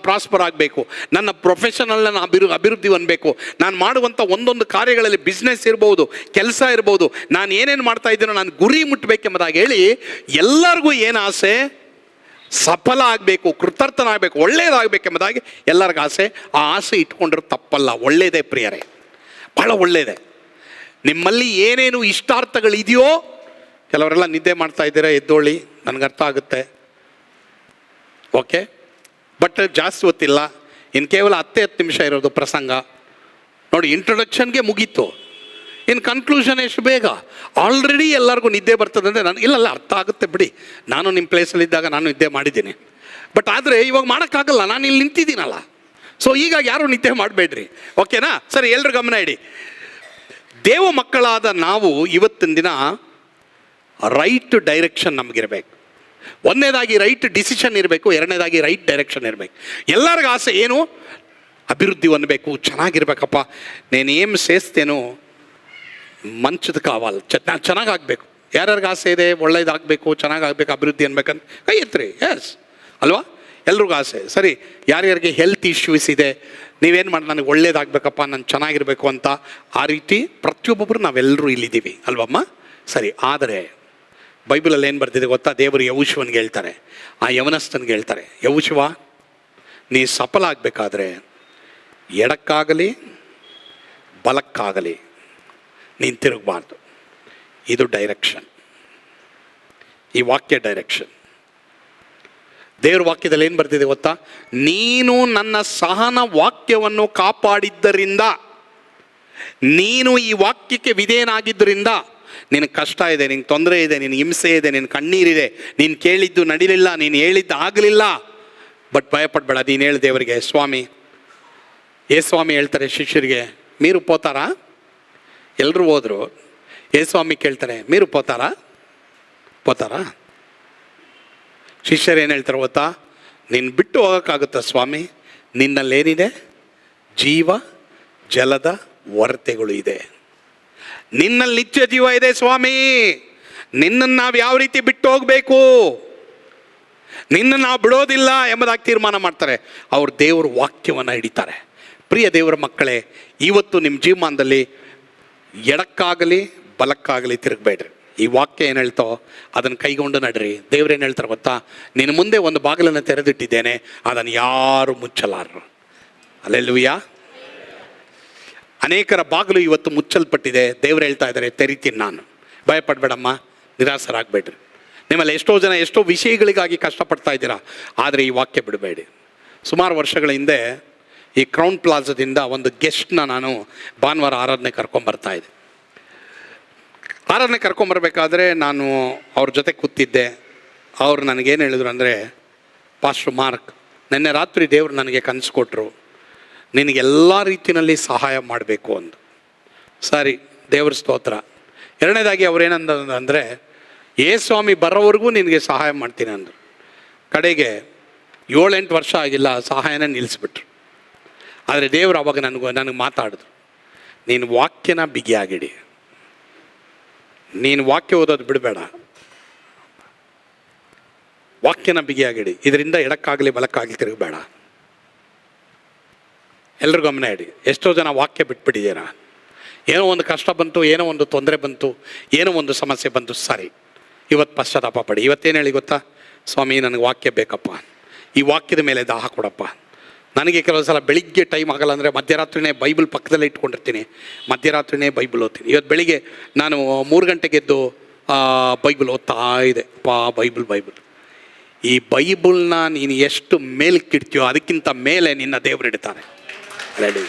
ಪ್ರಾಸ್ಪರ್ ಆಗಬೇಕು, ನನ್ನ ಪ್ರೊಫೆಷನಲ್ನ ಅಭಿವೃದ್ಧಿ ಹೊಂದಬೇಕು, ನಾನು ಮಾಡುವಂಥ ಒಂದೊಂದು ಕಾರ್ಯಗಳಲ್ಲಿ ಬಿಸ್ನೆಸ್ ಇರ್ಬೋದು, ಕೆಲಸ ಇರ್ಬೋದು, ನಾನು ಏನೇನು ಮಾಡ್ತಾ ಇದ್ದೀನೋ ನಾನು ಗುರಿ ಮುಟ್ಟಬೇಕೆಂಬುದಾಗಿ ಹೇಳಿ ಎಲ್ಲರಿಗೂ ಏನು ಆಸೆ? ಸಫಲ ಆಗಬೇಕು, ಕೃತಾರ್ಥನಾಗಬೇಕು, ಒಳ್ಳೆಯದಾಗಬೇಕೆಂಬುದಾಗಿ ಎಲ್ಲರಿಗೂ ಆಸೆ. ಆ ಆಸೆ ಇಟ್ಕೊಂಡ್ರೆ ತಪ್ಪಲ್ಲ, ಒಳ್ಳೆಯದೇ ಪ್ರಿಯರೇ, ಭಾಳ ಒಳ್ಳೆಯದೇ. ನಿಮ್ಮಲ್ಲಿ ಏನೇನು ಇಷ್ಟಾರ್ಥಗಳಿದೆಯೋ, ಕೆಲವರೆಲ್ಲ ನಿದ್ದೆ ಮಾಡ್ತಾ ಇದ್ದೀರಾ, ಎದ್ದೋಳಿ, ನನಗೆ ಅರ್ಥ ಆಗುತ್ತೆ, ಓಕೆ, ಬಟ್ ಜಾಸ್ತಿ ಹೊತ್ತಿಲ್ಲ, ಇನ್ನು ಕೇವಲ 10 ನಿಮಿಷ ಇರೋದು ಪ್ರಸಂಗ ನೋಡಿ. ಇಂಟ್ರೊಡಕ್ಷನ್ಗೆ ಮುಗೀತು, ಇನ್ನು ಕನ್ಕ್ಲೂಷನ್ ಎಷ್ಟು ಬೇಗ? ಆಲ್ರೆಡಿ ಎಲ್ಲರಿಗೂ ನಿದ್ದೆ ಬರ್ತದೆ ಅಂದರೆ ನನಗೆ ಇಲ್ಲ ಅರ್ಥ ಆಗುತ್ತೆ ಬಿಡಿ, ನಾನು ನಿಮ್ಮ ಪ್ಲೇಸಲ್ಲಿದ್ದಾಗ ನಾನು ನಿದ್ದೆ ಮಾಡಿದ್ದೀನಿ, ಬಟ್ ಆದರೆ ಇವಾಗ ಮಾಡೋಕ್ಕಾಗಲ್ಲ, ನಾನು ಇಲ್ಲಿ ನಿಂತಿದ್ದೀನಲ್ಲ. ಸೊ ಈಗ ಯಾರು ನಿದ್ದೆ ಮಾಡಬೇಡ್ರಿ, ಓಕೆನಾ? ಸರಿ, ಎಲ್ಲರೂ ಗಮನ ಇಡಿ. ದೇವ ಮಕ್ಕಳಾದ ನಾವು ಇವತ್ತಿನ ದಿನ ರೈಟ್ ಡೈರೆಕ್ಷನ್ ನಮಗಿರಬೇಕು. ಒಂದನೇದಾಗಿ ರೈಟ್ ಡಿಸಿಷನ್ ಇರಬೇಕು, ಎರಡನೇದಾಗಿ ರೈಟ್ ಡೈರೆಕ್ಷನ್ ಇರಬೇಕು. ಎಲ್ಲರಿಗೂ ಆಸೆ ಏನು? ಅಭಿವೃದ್ಧಿ ಹೊಂದಬೇಕು, ಚೆನ್ನಾಗಿರ್ಬೇಕಪ್ಪ, నేను ఏం చేస్తేనೋ ಮಂಚದ ಕಾವಲ್ ಚೆನ್ನಾಗಾಗಬೇಕು. ಯಾರ್ಯಾರಿಗೆ ಆಸೆ ಇದೆ ಒಳ್ಳೇದಾಗಬೇಕು, ಚೆನ್ನಾಗಾಗಬೇಕು, ಅಭಿವೃದ್ಧಿ ಅನ್ಬೇಕಂತ ಕೈ ಎತ್ತರಿ. ಎಸ್ ಅಲ್ವಾ? ಎಲ್ರಿಗೂ ಆಸೆ. ಸರಿ, ಯಾರ್ಯಾರಿಗೆ ಹೆಲ್ತ್ ಇಶ್ಯೂಸ್ ಇದೆ, ನೀವೇನು ಮಾಡಿ ನನಗೆ ಒಳ್ಳೇದಾಗಬೇಕಪ್ಪ, ನಾನು ಚೆನ್ನಾಗಿರಬೇಕು ಅಂತ, ಆ ರೀತಿ ಪ್ರತಿಯೊಬ್ಬೊಬ್ಬರು ನಾವೆಲ್ಲರೂ ಇಲ್ಲಿದ್ದೀವಿ ಅಲ್ವಮ್ಮ? ಸರಿ, ಆದರೆ ಬೈಬಲಲ್ಲಿ ಏನು ಬರ್ತಿದೆ ಗೊತ್ತಾ? ದೇವರು ಯೌಶುವನಿಗೆ ಹೇಳ್ತಾರೆ, ಆ ಯವನಸ್ಥನಿಗೆ ಹೇಳ್ತಾರೆ, ಯೌಶುವ, ನೀ ಸಫಲ ಆಗಬೇಕಾದ್ರೆ ಎಡಕ್ಕಾಗಲಿ ಬಲಕ್ಕಾಗಲಿ ನೀನು ತಿರುಗಬಾರ್ದು. ಇದು ಡೈರೆಕ್ಷನ್, ಈ ವಾಕ್ಯ ಡೈರೆಕ್ಷನ್. ದೇವ್ರ ವಾಕ್ಯದಲ್ಲಿ ಏನು ಬರ್ತಿದೆ ಗೊತ್ತಾ? ನೀನು ನನ್ನ ಸಹನ ವಾಕ್ಯವನ್ನು ಕಾಪಾಡಿದ್ದರಿಂದ, ನೀನು ಈ ವಾಕ್ಯಕ್ಕೆ ವಿಧೇಯನಾಗಿದ್ದರಿಂದ, ನಿನಗೆ ಕಷ್ಟ ಇದೆ, ನಿನಗೆ ತೊಂದರೆ ಇದೆ, ನಿನಗೆ ಹಿಂಸೆ ಇದೆ, ನಿನ್ನ ಕಣ್ಣೀರಿದೆ, ನೀನು ಕೇಳಿದ್ದು ನಡಿಲಿಲ್ಲ, ನೀನು ಹೇಳಿದ್ದು ಆಗಲಿಲ್ಲ, ಬಟ್ ಭಯಪಡಬೇಡ. ನೀನು ಹೇಳಿ ದೇವರಿಗೆ, ಸ್ವಾಮಿ, ಸ್ವಾಮಿ ಹೇಳ್ತಾರೆ ಶಿಷ್ಯರಿಗೆ, ಮೀರು ಪೋತಾರಾ? ಎಲ್ಲರೂ ಹೋದರು. ಸ್ವಾಮಿ ಕೇಳ್ತಾರೆ, ಮೀರು ಪೋತಾರಾ? ಶಿಷ್ಯರು ಏನು ಹೇಳ್ತಾರೆ ಗೊತ್ತಾ? ನೀನು ಬಿಟ್ಟು ಹೋಗೋಕ್ಕಾಗುತ್ತಾ ಸ್ವಾಮಿ? ನಿನ್ನಲ್ಲೇನಿದೆ? ಜೀವ ಜಲದ ಹೊರತೆಗಳು ಇದೆ, ನಿನ್ನಲ್ಲಿ ನಿತ್ಯ ಜೀವ ಇದೆ ಸ್ವಾಮಿ. ನಿನ್ನನ್ನು ನಾವು ಯಾವ ರೀತಿ ಬಿಟ್ಟು ಹೋಗಬೇಕು, ನಿನ್ನನ್ನು ನಾವು ಬಿಡೋದಿಲ್ಲ ಎಂಬುದಾಗಿ ತೀರ್ಮಾನ ಮಾಡ್ತಾರೆ. ಅವರು ದೇವರ ವಾಕ್ಯವನ್ನು ಹಿಡಿತಾರೆ. ಪ್ರಿಯ ದೇವರ ಮಕ್ಕಳೇ, ಇವತ್ತು ನಿಮ್ಮ ಜೀವಮಾನದಲ್ಲಿ ಎಡಕ್ಕಾಗಲಿ ಬಲಕ್ಕಾಗಲಿ ತಿರುಗಬೇಡ್ರಿ. ಈ ವಾಕ್ಯ ಏನು ಹೇಳ್ತೋ ಅದನ್ನು ಕೈಗೊಂಡು ನಡ್ರಿ. ದೇವ್ರೇನು ಹೇಳ್ತಾರೆ ಗೊತ್ತಾ? ನಿನ್ನ ಮುಂದೆ ಒಂದು ಬಾಗಿಲನ್ನು ತೆರೆದಿಟ್ಟಿದ್ದೇನೆ, ಅದನ್ನು ಯಾರು ಮುಚ್ಚಲಾರರು. ಅಲ್ಲೆಲ್ಲೂಯ್ಯ. ಅನೇಕರ ಬಾಗಿಲು ಇವತ್ತು ಮುಚ್ಚಲ್ಪಟ್ಟಿದೆ. ದೇವ್ರು ಹೇಳ್ತಾ ಇದ್ದಾರೆ, ತೆರಿತೀನಿ ನಾನು, ಭಯಪಡಬೇಡಮ್ಮ, ನಿರಾಸರಾಗಬೇಡ್ರಿ. ನಿಮ್ಮಲ್ಲಿ ಎಷ್ಟೋ ಜನ ಎಷ್ಟೋ ವಿಷಯಗಳಿಗಾಗಿ ಕಷ್ಟಪಡ್ತಾ ಇದ್ದೀರಾ, ಆದರೆ ಈ ವಾಕ್ಯ ಬಿಡಬೇಡಿ. ಸುಮಾರು ವರ್ಷಗಳ ಹಿಂದೆ ಈ ಕ್ರೌನ್ ಪ್ಲಾಜಾದಿಂದ ಒಂದು ಗೆಸ್ಟ್ನ ನಾನು ಭಾನುವಾರ ಆರಾಧನೆ ಕರ್ಕೊಂಬರ್ತಾಯಿದ್ದೆ. ಆರಾಧನೆ ಕರ್ಕೊಂಬರ್ಬೇಕಾದ್ರೆ ನಾನು ಅವ್ರ ಜೊತೆ ಕೂತಿದ್ದೆ. ಅವ್ರು ನನಗೇನು ಹೇಳಿದ್ರು ಅಂದರೆ, ಪಾಸ್ಟರ್ ಮಾರ್ಕ್, ನಿನ್ನೆ ರಾತ್ರಿ ದೇವರು ನನಗೆ ಕನಸು ಕೊಟ್ಟರು, ನಿನಗೆಲ್ಲ ರೀತಿಯಲ್ಲಿ ಸಹಾಯ ಮಾಡಬೇಕು ಅಂದು. ಸರಿ, ದೇವ್ರ ಸ್ತೋತ್ರ. ಎರಡನೇದಾಗಿ ಅವ್ರೇನಂದ ಅಂದರೆ, ಸ್ವಾಮಿ ಬರೋವರೆಗೂ ನಿನಗೆ ಸಹಾಯ ಮಾಡ್ತೀನಿ ಅಂದರು. ಕಡೆಗೆ 7-8 ವರ್ಷ ಆಗಿಲ್ಲ, ಸಹಾಯನ ನಿಲ್ಲಿಸ್ಬಿಟ್ರು. ಆದರೆ ದೇವರು ಅವಾಗ ನನಗೆ ಮಾತಾಡಿದ್ರು, ನೀನು ವಾಕ್ಯನ ಬಿಗಿಯಾಗಿಡಿ, ನೀನು ವಾಕ್ಯ ಓದೋದು ಬಿಡಬೇಡ, ವಾಕ್ಯನ ಬಿಗಿಯಾಗಿಡಿ, ಇದರಿಂದ ಎಡಕ್ಕಾಗಲಿ ಬಲಕ್ಕಾಗಲಿ ತಿರುಗಬೇಡ. ಎಲ್ಲರೂ ಗಮನ ಇಡಿ. ಎಷ್ಟೋ ಜನ ವಾಕ್ಯ ಬಿಟ್ಬಿಟ್ಟಿದ್ದೀರಾ. ಏನೋ ಒಂದು ಕಷ್ಟ ಬಂತು, ಏನೋ ಒಂದು ತೊಂದರೆ ಬಂತು, ಏನೋ ಒಂದು ಸಮಸ್ಯೆ ಬಂತು, ಸರಿ, ಇವತ್ತು ಪಶ್ಚಾತ್ತಾಪ ಪಡಿ. ಇವತ್ತೇನು ಹೇಳಿ ಗೊತ್ತಾ? ಸ್ವಾಮಿ, ನನಗೆ ವಾಕ್ಯ ಬೇಕಪ್ಪ, ಈ ವಾಕ್ಯದ ಮೇಲೆ ದಾಹ ಕೊಡಪ್ಪ. ನನಗೆ ಕೆಲವು ಸಲ ಬೆಳಿಗ್ಗೆ ಟೈಮ್ ಆಗಲ್ಲ ಅಂದರೆ ಮಧ್ಯರಾತ್ರಿನೇ ಬೈಬಲ್ ಪಕ್ಕದಲ್ಲೇ ಇಟ್ಕೊಂಡಿರ್ತೀನಿ, ಮಧ್ಯರಾತ್ರಿನೇ ಬೈಬಲ್ ಓದ್ತೀನಿ. ಇವತ್ತು ಬೆಳಿಗ್ಗೆ ನಾನು 3 ಗಂಟೆಗೆ ಎದ್ದು ಬೈಬಲ್ ಓದ್ತಾ ಇದೆ. ಬೈಬಲ್ ಈ ಬೈಬಲ್ನ ನೀನು ಎಷ್ಟು ಮೇಲಕ್ಕಿಡ್ತೀಯೋ ಅದಕ್ಕಿಂತ ಮೇಲೆ ನಿನ್ನ ದೇವರು ಇಡ್ತಾರೆ. ರೆಡಿ.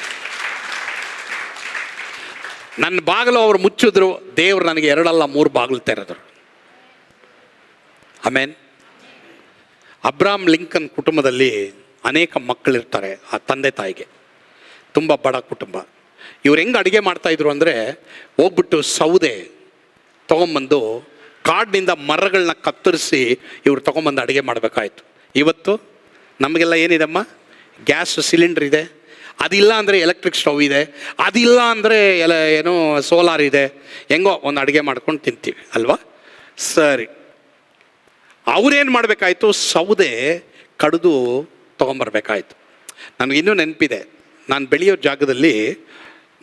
ನನ್ನ ಬಾಗಿಲು ಅವ್ರು ಮುಚ್ಚಿದ್ರು, ದೇವ್ರು ನನಗೆ 2 ಅಲ್ಲ 3 ಬಾಗಿಲು ತೆರೆದರು. ಆಮೇನ್. ಅಬ್ರಾಹಂ ಲಿಂಕನ್ ಕುಟುಂಬದಲ್ಲಿ ಅನೇಕ ಮಕ್ಕಳಿರ್ತಾರೆ. ಆ ತಂದೆ ತಾಯಿಗೆ ತುಂಬ ಬಡ ಕುಟುಂಬ. ಇವ್ರು ಹೆಂಗೆ ಅಡುಗೆ ಮಾಡ್ತಾಯಿದ್ರು ಅಂದರೆ, ಹೋಗ್ಬಿಟ್ಟು ಸೌದೆ ತೊಗೊಂಬಂದು ಕಾಡಿನಿಂದ ಮರಗಳನ್ನ ಕತ್ತರಿಸಿ ಇವ್ರು ತೊಗೊಂಬಂದು ಅಡುಗೆ ಮಾಡಬೇಕಾಯ್ತು. ಇವತ್ತು ನಮಗೆಲ್ಲ ಏನಿದೆಮ್ಮ, ಗ್ಯಾಸ್ ಸಿಲಿಂಡ್ರ್ ಇದೆ, ಅದಿಲ್ಲ ಅಂದರೆ ಎಲೆಕ್ಟ್ರಿಕ್ ಸ್ಟವ್ ಇದೆ, ಅದಿಲ್ಲ ಅಂದರೆ ಏನೋ ಸೋಲಾರ್ ಇದೆ, ಹೆಂಗೋ ಒಂದು ಅಡುಗೆ ಮಾಡ್ಕೊಂಡು ತಿಂತೀವಿ ಅಲ್ವಾ. ಸರಿ, ಅವ್ರೇನು ಮಾಡಬೇಕಾಯ್ತು, ಸೌದೆ ಕಡಿದು ತೊಗೊಂಬರ್ಬೇಕಾಯ್ತು. ನನಗಿನ್ನೂ ನೆನಪಿದೆ, ನಾನು ಬೆಳೆಯೋ ಜಾಗದಲ್ಲಿ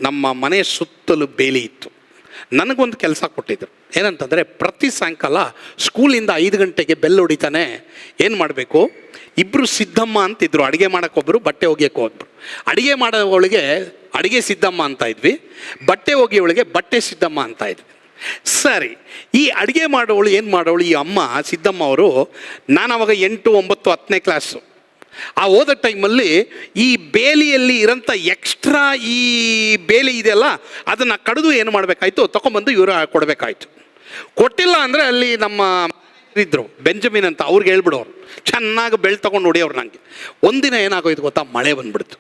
ನಮ್ಮ ಮನೆಯ ಸುತ್ತಲೂ ಬೇಲಿ ಇತ್ತು. ನನಗೊಂದು ಕೆಲಸ ಕೊಟ್ಟಿದ್ದರು, ಏನಂತಂದರೆ ಪ್ರತಿ ಸಾಯಂಕಾಲ ಸ್ಕೂಲಿಂದ 5 ಗಂಟೆಗೆ ಬೆಲ್ ಹೊಡಿತಾನೆ ಏನು ಮಾಡಬೇಕು, ಇಬ್ಬರು ಸಿದ್ದಮ್ಮ ಅಂತಿದ್ರು, ಅಡುಗೆ ಮಾಡೋಕ್ಕೊಬ್ಬರು, ಬಟ್ಟೆ ಒಗೆಯೋಕೆ ಹೋದ್ರು. ಅಡುಗೆ ಮಾಡೋವಳಿಗೆ ಅಡುಗೆ ಸಿದ್ದಮ್ಮ ಅಂತ ಇದ್ವಿ, ಬಟ್ಟೆ ಒಗೆಯೋಳಿಗೆ ಬಟ್ಟೆ ಸಿದ್ದಮ್ಮ ಅಂತ ಇದ್ವಿ. ಸರಿ, ಈ ಅಡುಗೆ ಮಾಡೋಳು ಏನು ಮಾಡೋಳು, ಈ ಅಮ್ಮ ಸಿದ್ದಮ್ಮ ಅವರು, ನಾನು ಅವಾಗ 8, 9, 10ನೇ ಕ್ಲಾಸು. ಆ ಓದೋ ಟೈಮಲ್ಲಿ ಈ ಬೇಲಿಯಲ್ಲಿ ಇರೋಂಥ ಎಕ್ಸ್ಟ್ರಾ ಈ ಬೇಲಿ ಇದೆಯಲ್ಲ, ಅದನ್ನು ಕಡಿದು ಏನು ಮಾಡಬೇಕಾಯ್ತು, ತೊಗೊಂಬಂದು ಇವರು ಕೊಡಬೇಕಾಯ್ತು. ಕೊಟ್ಟಿಲ್ಲ ಅಂದರೆ ಅಲ್ಲಿ ನಮ್ಮ ಇದ್ದರು ಬೆಂಜಮಿನ್ ಅಂತ, ಅವ್ರಿಗೆ ಹೇಳ್ಬಿಡೋರು, ಚೆನ್ನಾಗಿ ಬೆಳೆ ತೊಗೊಂಡು ಹೊಡಿಯೋರು. ನನಗೆ ಒಂದಿನ ಏನಾಗೋಯ್ತು ಗೊತ್ತಾ, ಮಳೆ ಬಂದುಬಿಡ್ತು.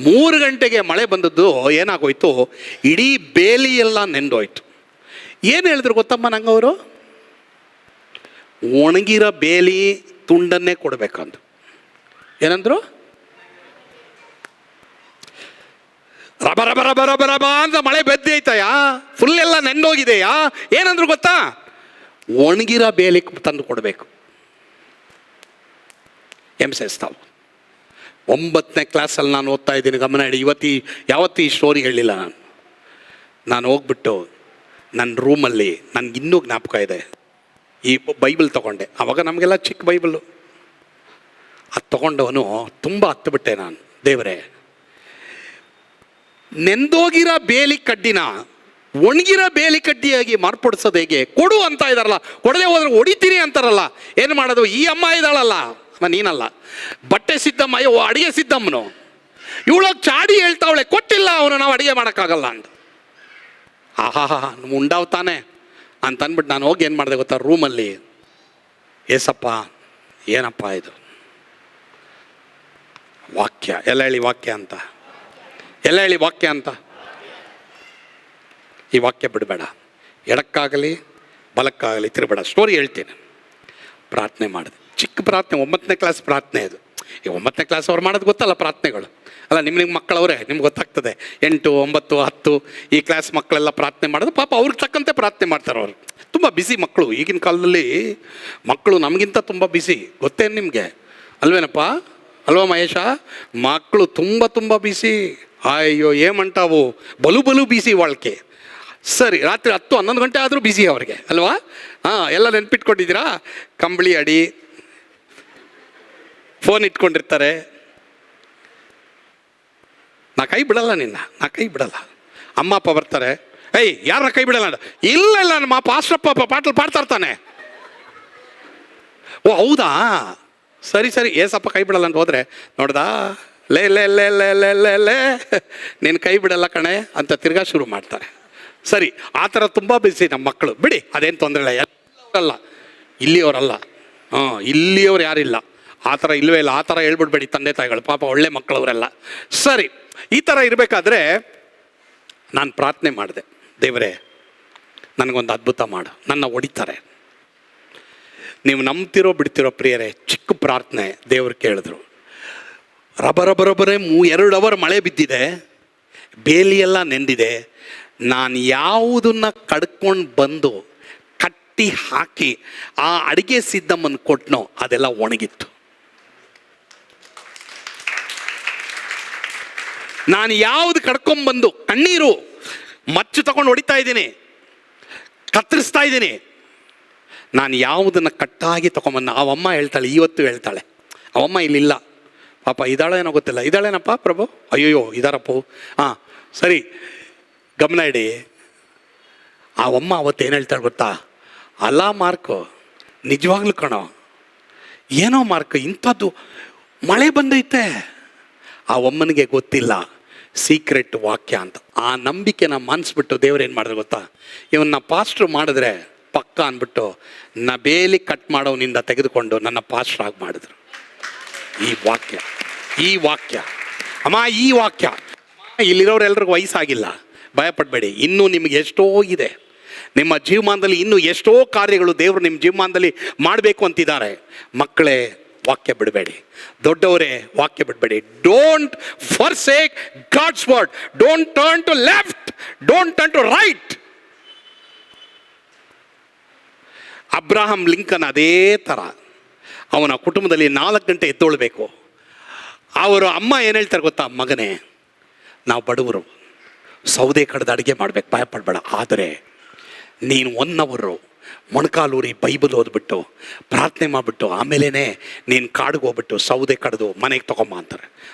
3 ಗಂಟೆಗೆ ಮಳೆ ಬಂದದ್ದು ಏನಾಗೋಯ್ತು, ಇಡೀ ಬೇಲಿಯೆಲ್ಲ ನೆಂದೋಯ್ತು. ಏನು ಹೇಳಿದ್ರು ಗೊತ್ತಮ್ಮ ನಂಗೆ ಅವರು, ಒಣಗಿರೋ ಬೇಲಿ ತುಂಡನ್ನೇ ಕೊಡಬೇಕಂದು. ಏನಂದ್ರು, ರಬ ರಬ ರಬ ರಬ ರಬ ಅಂತ ಮಳೆ ಬೆದ್ದೈತಯಾ, ಫುಲ್ ಎಲ್ಲ ನೆಂದೋಗಿದೆಯಾ. ಏನಂದ್ರು ಗೊತ್ತಾ, ಒಣಗಿರೋ ಬೇಲಿ ತಂದು ಕೊಡಬೇಕು. ತಾವು 9ನೇ ಕ್ಲಾಸಲ್ಲಿ ನಾನು ಓದ್ತಾ ಇದ್ದೀನಿ, ಗಮನ ಇಡಿ. ಯಾವತ್ತೂ ಈ ಸ್ಟೋರಿ ಹೇಳಿಲ್ಲ ನಾನು ಹೋಗ್ಬಿಟ್ಟು ನನ್ನ ರೂಮಲ್ಲಿ, ನನಗಿನ್ನೂ ಜ್ಞಾಪಕ ಇದೆ, ಈ ಬೈಬಲ್ ತೊಗೊಂಡೆ. ಆವಾಗ ನಮಗೆಲ್ಲ ಚಿಕ್ಕ ಬೈಬಲ್ಲು, ಅದು ತೊಗೊಂಡವನು ತುಂಬ ಹತ್ತುಬಿಟ್ಟೆ ನಾನು. ದೇವರೇ, ನೆಂದೋಗಿರೋ ಬೇಲಿ ಕಡ್ಡಿನ ಒಣಗಿರೋ ಬೇಲಿ ಕಡ್ಡಿಯಾಗಿ ಮಾರ್ಪಡಿಸೋದು ಹೇಗೆ, ಕೊಡು ಅಂತ ಇದ್ದಾರಲ್ಲ, ಕೊಡದೆ ಹೋದ್ರೆ ಹೊಡಿತೀರಿ ಅಂತಾರಲ್ಲ, ಏನು ಮಾಡೋದು. ಈ ಅಮ್ಮ ಇದ್ದಾಳಲ್ಲ, ನೀನಲ್ಲ, ಬಟ್ಟೆ ಸಿದ್ದಮ್ಮ, ಅಡುಗೆ ಸಿದ್ದಮ್ಮನು, ಇವಳೋಗಿ ಚಾಡಿ ಹೇಳ್ತಾವಳೆ, ಕೊಟ್ಟಿಲ್ಲ ಅವನು, ನಾವು ಅಡುಗೆ ಮಾಡೋಕ್ಕಾಗಲ್ಲ ಅಂತ. ಆಹಾ ಉಂಡಾವ್ತಾನೆ ಅಂತ ಅಂದ್ಬಿಟ್ಟು ನಾನು ಹೋಗಿ ಏನು ಮಾಡಿದೆ ಗೊತ್ತಾ, ರೂಮಲ್ಲಿ, ಏಸಪ್ಪ ಏನಪ್ಪ ಇದು ವಾಕ್ಯ, ಎಲ್ಲ ಹೇಳಿ ವಾಕ್ಯ ಅಂತ, ಎಲ್ಲ ಹೇಳಿ ವಾಕ್ಯ ಅಂತ. ಈ ವಾಕ್ಯ ಬಿಡಬೇಡ, ಎಡಕ್ಕಾಗಲಿ ಬಲಕ್ಕಾಗಲಿ ತಿರುಬೇಡ. ಸ್ಟೋರಿ ಹೇಳ್ತೀನಿ. ಪ್ರಾರ್ಥನೆ ಮಾಡಿದೆ, ಚಿಕ್ಕ ಪ್ರಾರ್ಥನೆ, 9ನೇ ಕ್ಲಾಸ್ ಪ್ರಾರ್ಥನೆ ಅದು. ಈ 9ನೇ ಕ್ಲಾಸ್ ಅವ್ರು ಮಾಡೋದು ಗೊತ್ತಲ್ಲ ಪ್ರಾರ್ಥನೆಗಳು, ಅಲ್ಲ ನಿಮ್ಮ ಮಕ್ಕಳವರೇ, ನಿಮ್ಗೆ ಗೊತ್ತಾಗ್ತದೆ. 8, 9, 10 ಈ ಕ್ಲಾಸ್ ಮಕ್ಕಳೆಲ್ಲ ಪ್ರಾರ್ಥನೆ ಮಾಡೋದು. ಪಾಪ ಅವ್ರಿಗೆ ತಕ್ಕಂತೆ ಪ್ರಾರ್ಥನೆ ಮಾಡ್ತಾರೆ. ಅವರು ತುಂಬ ಬ್ಯುಸಿ ಮಕ್ಕಳು. ಈಗಿನ ಕಾಲದಲ್ಲಿ ಮಕ್ಕಳು ನಮಗಿಂತ ತುಂಬ ಬ್ಯುಸಿ, ಗೊತ್ತೇನು ನಿಮಗೆ, ಅಲ್ವೇನಪ್ಪ, ಅಲ್ವಾ ಮಹೇಶ? ಮಕ್ಕಳು ತುಂಬ ತುಂಬ ಬ್ಯುಸಿ. ಅಯ್ಯೋ ಏಮಂಟಾವು, ಬಲು ಬಿಸಿ வாழ்ಕೆ. ಸರಿ, ರಾತ್ರಿ 10, 11 ಗಂಟೆ ಆದರೂ ಬಿಸಿ ಅವ್ರಿಗೆ, ಅಲ್ವಾ? ಎಲ್ಲ ನೆನ್ಪಿಟ್ಕೊಂಡಿದ್ದೀರಾ? ಕಂಬಳಿ ಅಡಿ ಫೋನ್ ಇಟ್ಕೊಂಡಿರ್ತಾರೆ. ನಾ ಕೈ ಬಿಡಲ್ಲ ನಿನ್ನ, ನಾ ಕೈ ಬಿಡಲ್ಲ. ಅಮ್ಮ ಅಪ್ಪ ಬರ್ತಾರೆ, ಏಯ್ ಯಾರ ಕೈ ಬಿಡಲ್ಲ. ಇಲ್ಲ ನಮ್ಮ ಪಾಸ್ಟಪ್ಪ ಪಾಟಲ್ ಪಾಡ್ತಾ ಇರ್ತಾನೆ. ಓ ಹೌದಾ, ಸರಿ ಏಸಪ್ಪ ಕೈ ಬಿಡಲ್ಲ ಅಂತ ಹೋದರೆ, ನೋಡ್ದಾ ಲೇ ಲೇ ಲೇ ಲೇ ಲೇ ಲೇ ಲೇ ನೀನು ಕೈ ಬಿಡಲ್ಲ ಕಣೆ ಅಂತ ತಿರ್ಗಾ ಶುರು ಮಾಡ್ತಾರೆ. ಸರಿ, ಆ ಥರ ತುಂಬ ಬಿಸಿ ನಮ್ಮ ಮಕ್ಕಳು. ಬಿಡಿ, ಅದೇನು ತೊಂದರೆ ಇಲ್ಲ. ಎಲ್ಲರಲ್ಲ, ಇಲ್ಲಿಯವರಲ್ಲ, ಇಲ್ಲಿಯವ್ರು ಯಾರಿಲ್ಲ, ಆ ಥರ ಇಲ್ಲವೇ ಇಲ್ಲ. ಆ ಥರ ಹೇಳ್ಬಿಡ್ಬೇಡಿ ತಂದೆ ತಾಯಿಗಳು, ಪಾಪ ಒಳ್ಳೆ ಮಕ್ಕಳವರೆಲ್ಲ. ಸರಿ, ಈ ಥರ ಇರಬೇಕಾದ್ರೆ ನಾನು ಪ್ರಾರ್ಥನೆ ಮಾಡಿದೆ, ದೇವರೇ ನನಗೊಂದು ಅದ್ಭುತ ಮಾಡು, ನನ್ನ ಹೊಡಿತಾರೆ. ನೀವು ನಂಬ್ತಿರೋ ಬಿಡ್ತಿರೋ ಪ್ರಿಯರೇ, ಚಿಕ್ಕ ಪ್ರಾರ್ಥನೆ ದೇವ್ರು ಕೇಳಿದ್ರು. ರಬರಬರಬರೇ 2 ಅವರ್ ಮಳೆ ಬಿದ್ದಿದೆ, ಬೇಲಿಯೆಲ್ಲ ನೆಂದಿದೆ. ನಾನು ಯಾವುದನ್ನು ಕಡ್ಕೊಂಡು ಬಂದು ಕಟ್ಟಿ ಹಾಕಿ ಆ ಅಡಿಗೆ ಸಿದ್ದಮ್ಮನ ಕೊಟ್ಟನೋ ಅದೆಲ್ಲ ಒಣಗಿತ್ತು. ನಾನು ಯಾವುದು ಕಡ್ಕೊಂಬಂದು ಕಣ್ಣೀರು ಮಚ್ಚು ತಗೊಂಡು ಹೊಡಿತಾ ಇದ್ದೀನಿ, ಕತ್ತರಿಸ್ತಾ ಇದ್ದೀನಿ, ನಾನು ಯಾವುದನ್ನು ಕಟ್ಟಾಗಿ ತೊಗೊಂಬಂದು, ಅವಮ್ಮ ಹೇಳ್ತಾಳೆ, ಇವತ್ತು ಹೇಳ್ತಾಳೆ. ಅವಮ್ಮ ಇಲ್ಲಿಲ್ಲ ಪಾಪ, ಇದ್ದಾಳೆ ಏನೋ ಗೊತ್ತಿಲ್ಲ. ಇದ್ದಾಳೇನಪ್ಪ ಪ್ರಭು? ಅಯ್ಯೋಯ್ಯೋ ಇದಾರಪ್ಪು. ಸರಿ, ಗಮನ ಇಡಿ. ಆ ಅಮ್ಮ ಅವತ್ತು ಏನು ಹೇಳ್ತಾಳೆ ಗೊತ್ತಾ? ಅಲ್ಲ ಮಾರ್ಕು, ನಿಜವಾಗ್ಲೂ ಕಣೋ, ಏನೋ ಮಾರ್ಕು, ಇಂಥದ್ದು ಮಳೆ ಬಂದೈತೆ. ಆ ಅಮ್ಮನಿಗೆ ಗೊತ್ತಿಲ್ಲ ಸೀಕ್ರೆಟ್ ವಾಕ್ಯ ಅಂತ. ಆ ನಂಬಿಕೆನ ಮನ್ಸ್ಬಿಟ್ಟು ದೇವ್ರು ಏನು ಮಾಡಿದ್ರು ಗೊತ್ತಾ? ಇವನ್ನ ಪಾಸ್ಟ್ರು ಮಾಡಿದ್ರೆ ಪಕ್ಕ ಅಂದ್ಬಿಟ್ಟು ಬೇಲಿ ಕಟ್ ಮಾಡೋನಿಂದ ತೆಗೆದುಕೊಂಡು ನನ್ನ ಪಾಸ್ಟ್ರ್ ಆಗಿ ಮಾಡಿದ್ರು. ಈ ವಾಕ್ಯ ಅಮ್ಮ, ಈ ವಾಕ್ಯ ಇಲ್ಲಿರೋರೆಲ್ರಿಗೂ ವಯಸ್ಸಾಗಿಲ್ಲ, ಭಯಪಡಬೇಡಿ. ಇನ್ನೂ ನಿಮಗೆ ಎಷ್ಟೋ ಇದೆ ನಿಮ್ಮ ಜೀವಮಾನದಲ್ಲಿ, ಇನ್ನೂ ಎಷ್ಟೋ ಕಾರ್ಯಗಳು ದೇವರು ನಿಮ್ಮ ಜೀವಮಾನದಲ್ಲಿ ಮಾಡಬೇಕು ಅಂತಿದ್ದಾರೆ. ಮಕ್ಕಳೇ, ವಾಕ್ಯ ಬಿಡಬೇಡಿ. ದೊಡ್ಡವರೇ, ವಾಕ್ಯ ಬಿಡಬೇಡಿ. Don't forsake God's word. Don't turn to left, don't turn to right. Abraham Lincoln ಅದೇ ಥರ ಅವನ ಕುಟುಂಬದಲ್ಲಿ 4 ಗಂಟೆ ಎದ್ದೊಳ್ಬೇಕು. ಅವರು ಅಮ್ಮ ಏನು ಹೇಳ್ತಾರೆ ಗೊತ್ತಾ? ಮಗನೇ, ನಾವು ಬಡವರು, ಸೌದೆ ಕಡ್ದು ಅಡುಗೆ ಮಾಡ್ಬೇಕು, ಭಯಪಡಬೇಡ. ಆದರೆ ನೀನು 1 ಅವರು ಮೊಣಕಾಲೂರಿ ಬೈಬಲ್ ಓದ್ಬಿಟ್ಟು ಪ್ರಾರ್ಥನೆ ಮಾಡಿಬಿಟ್ಟು ಆಮೇಲೆ ನೀನು ಕಾಡಿಗೆ ಹೋಗ್ಬಿಟ್ಟು ಸೌದೆ ಕಡ್ದು ಮನೆಗೆ ತೊಗೊಂಬ ಅಂತಾರೆ.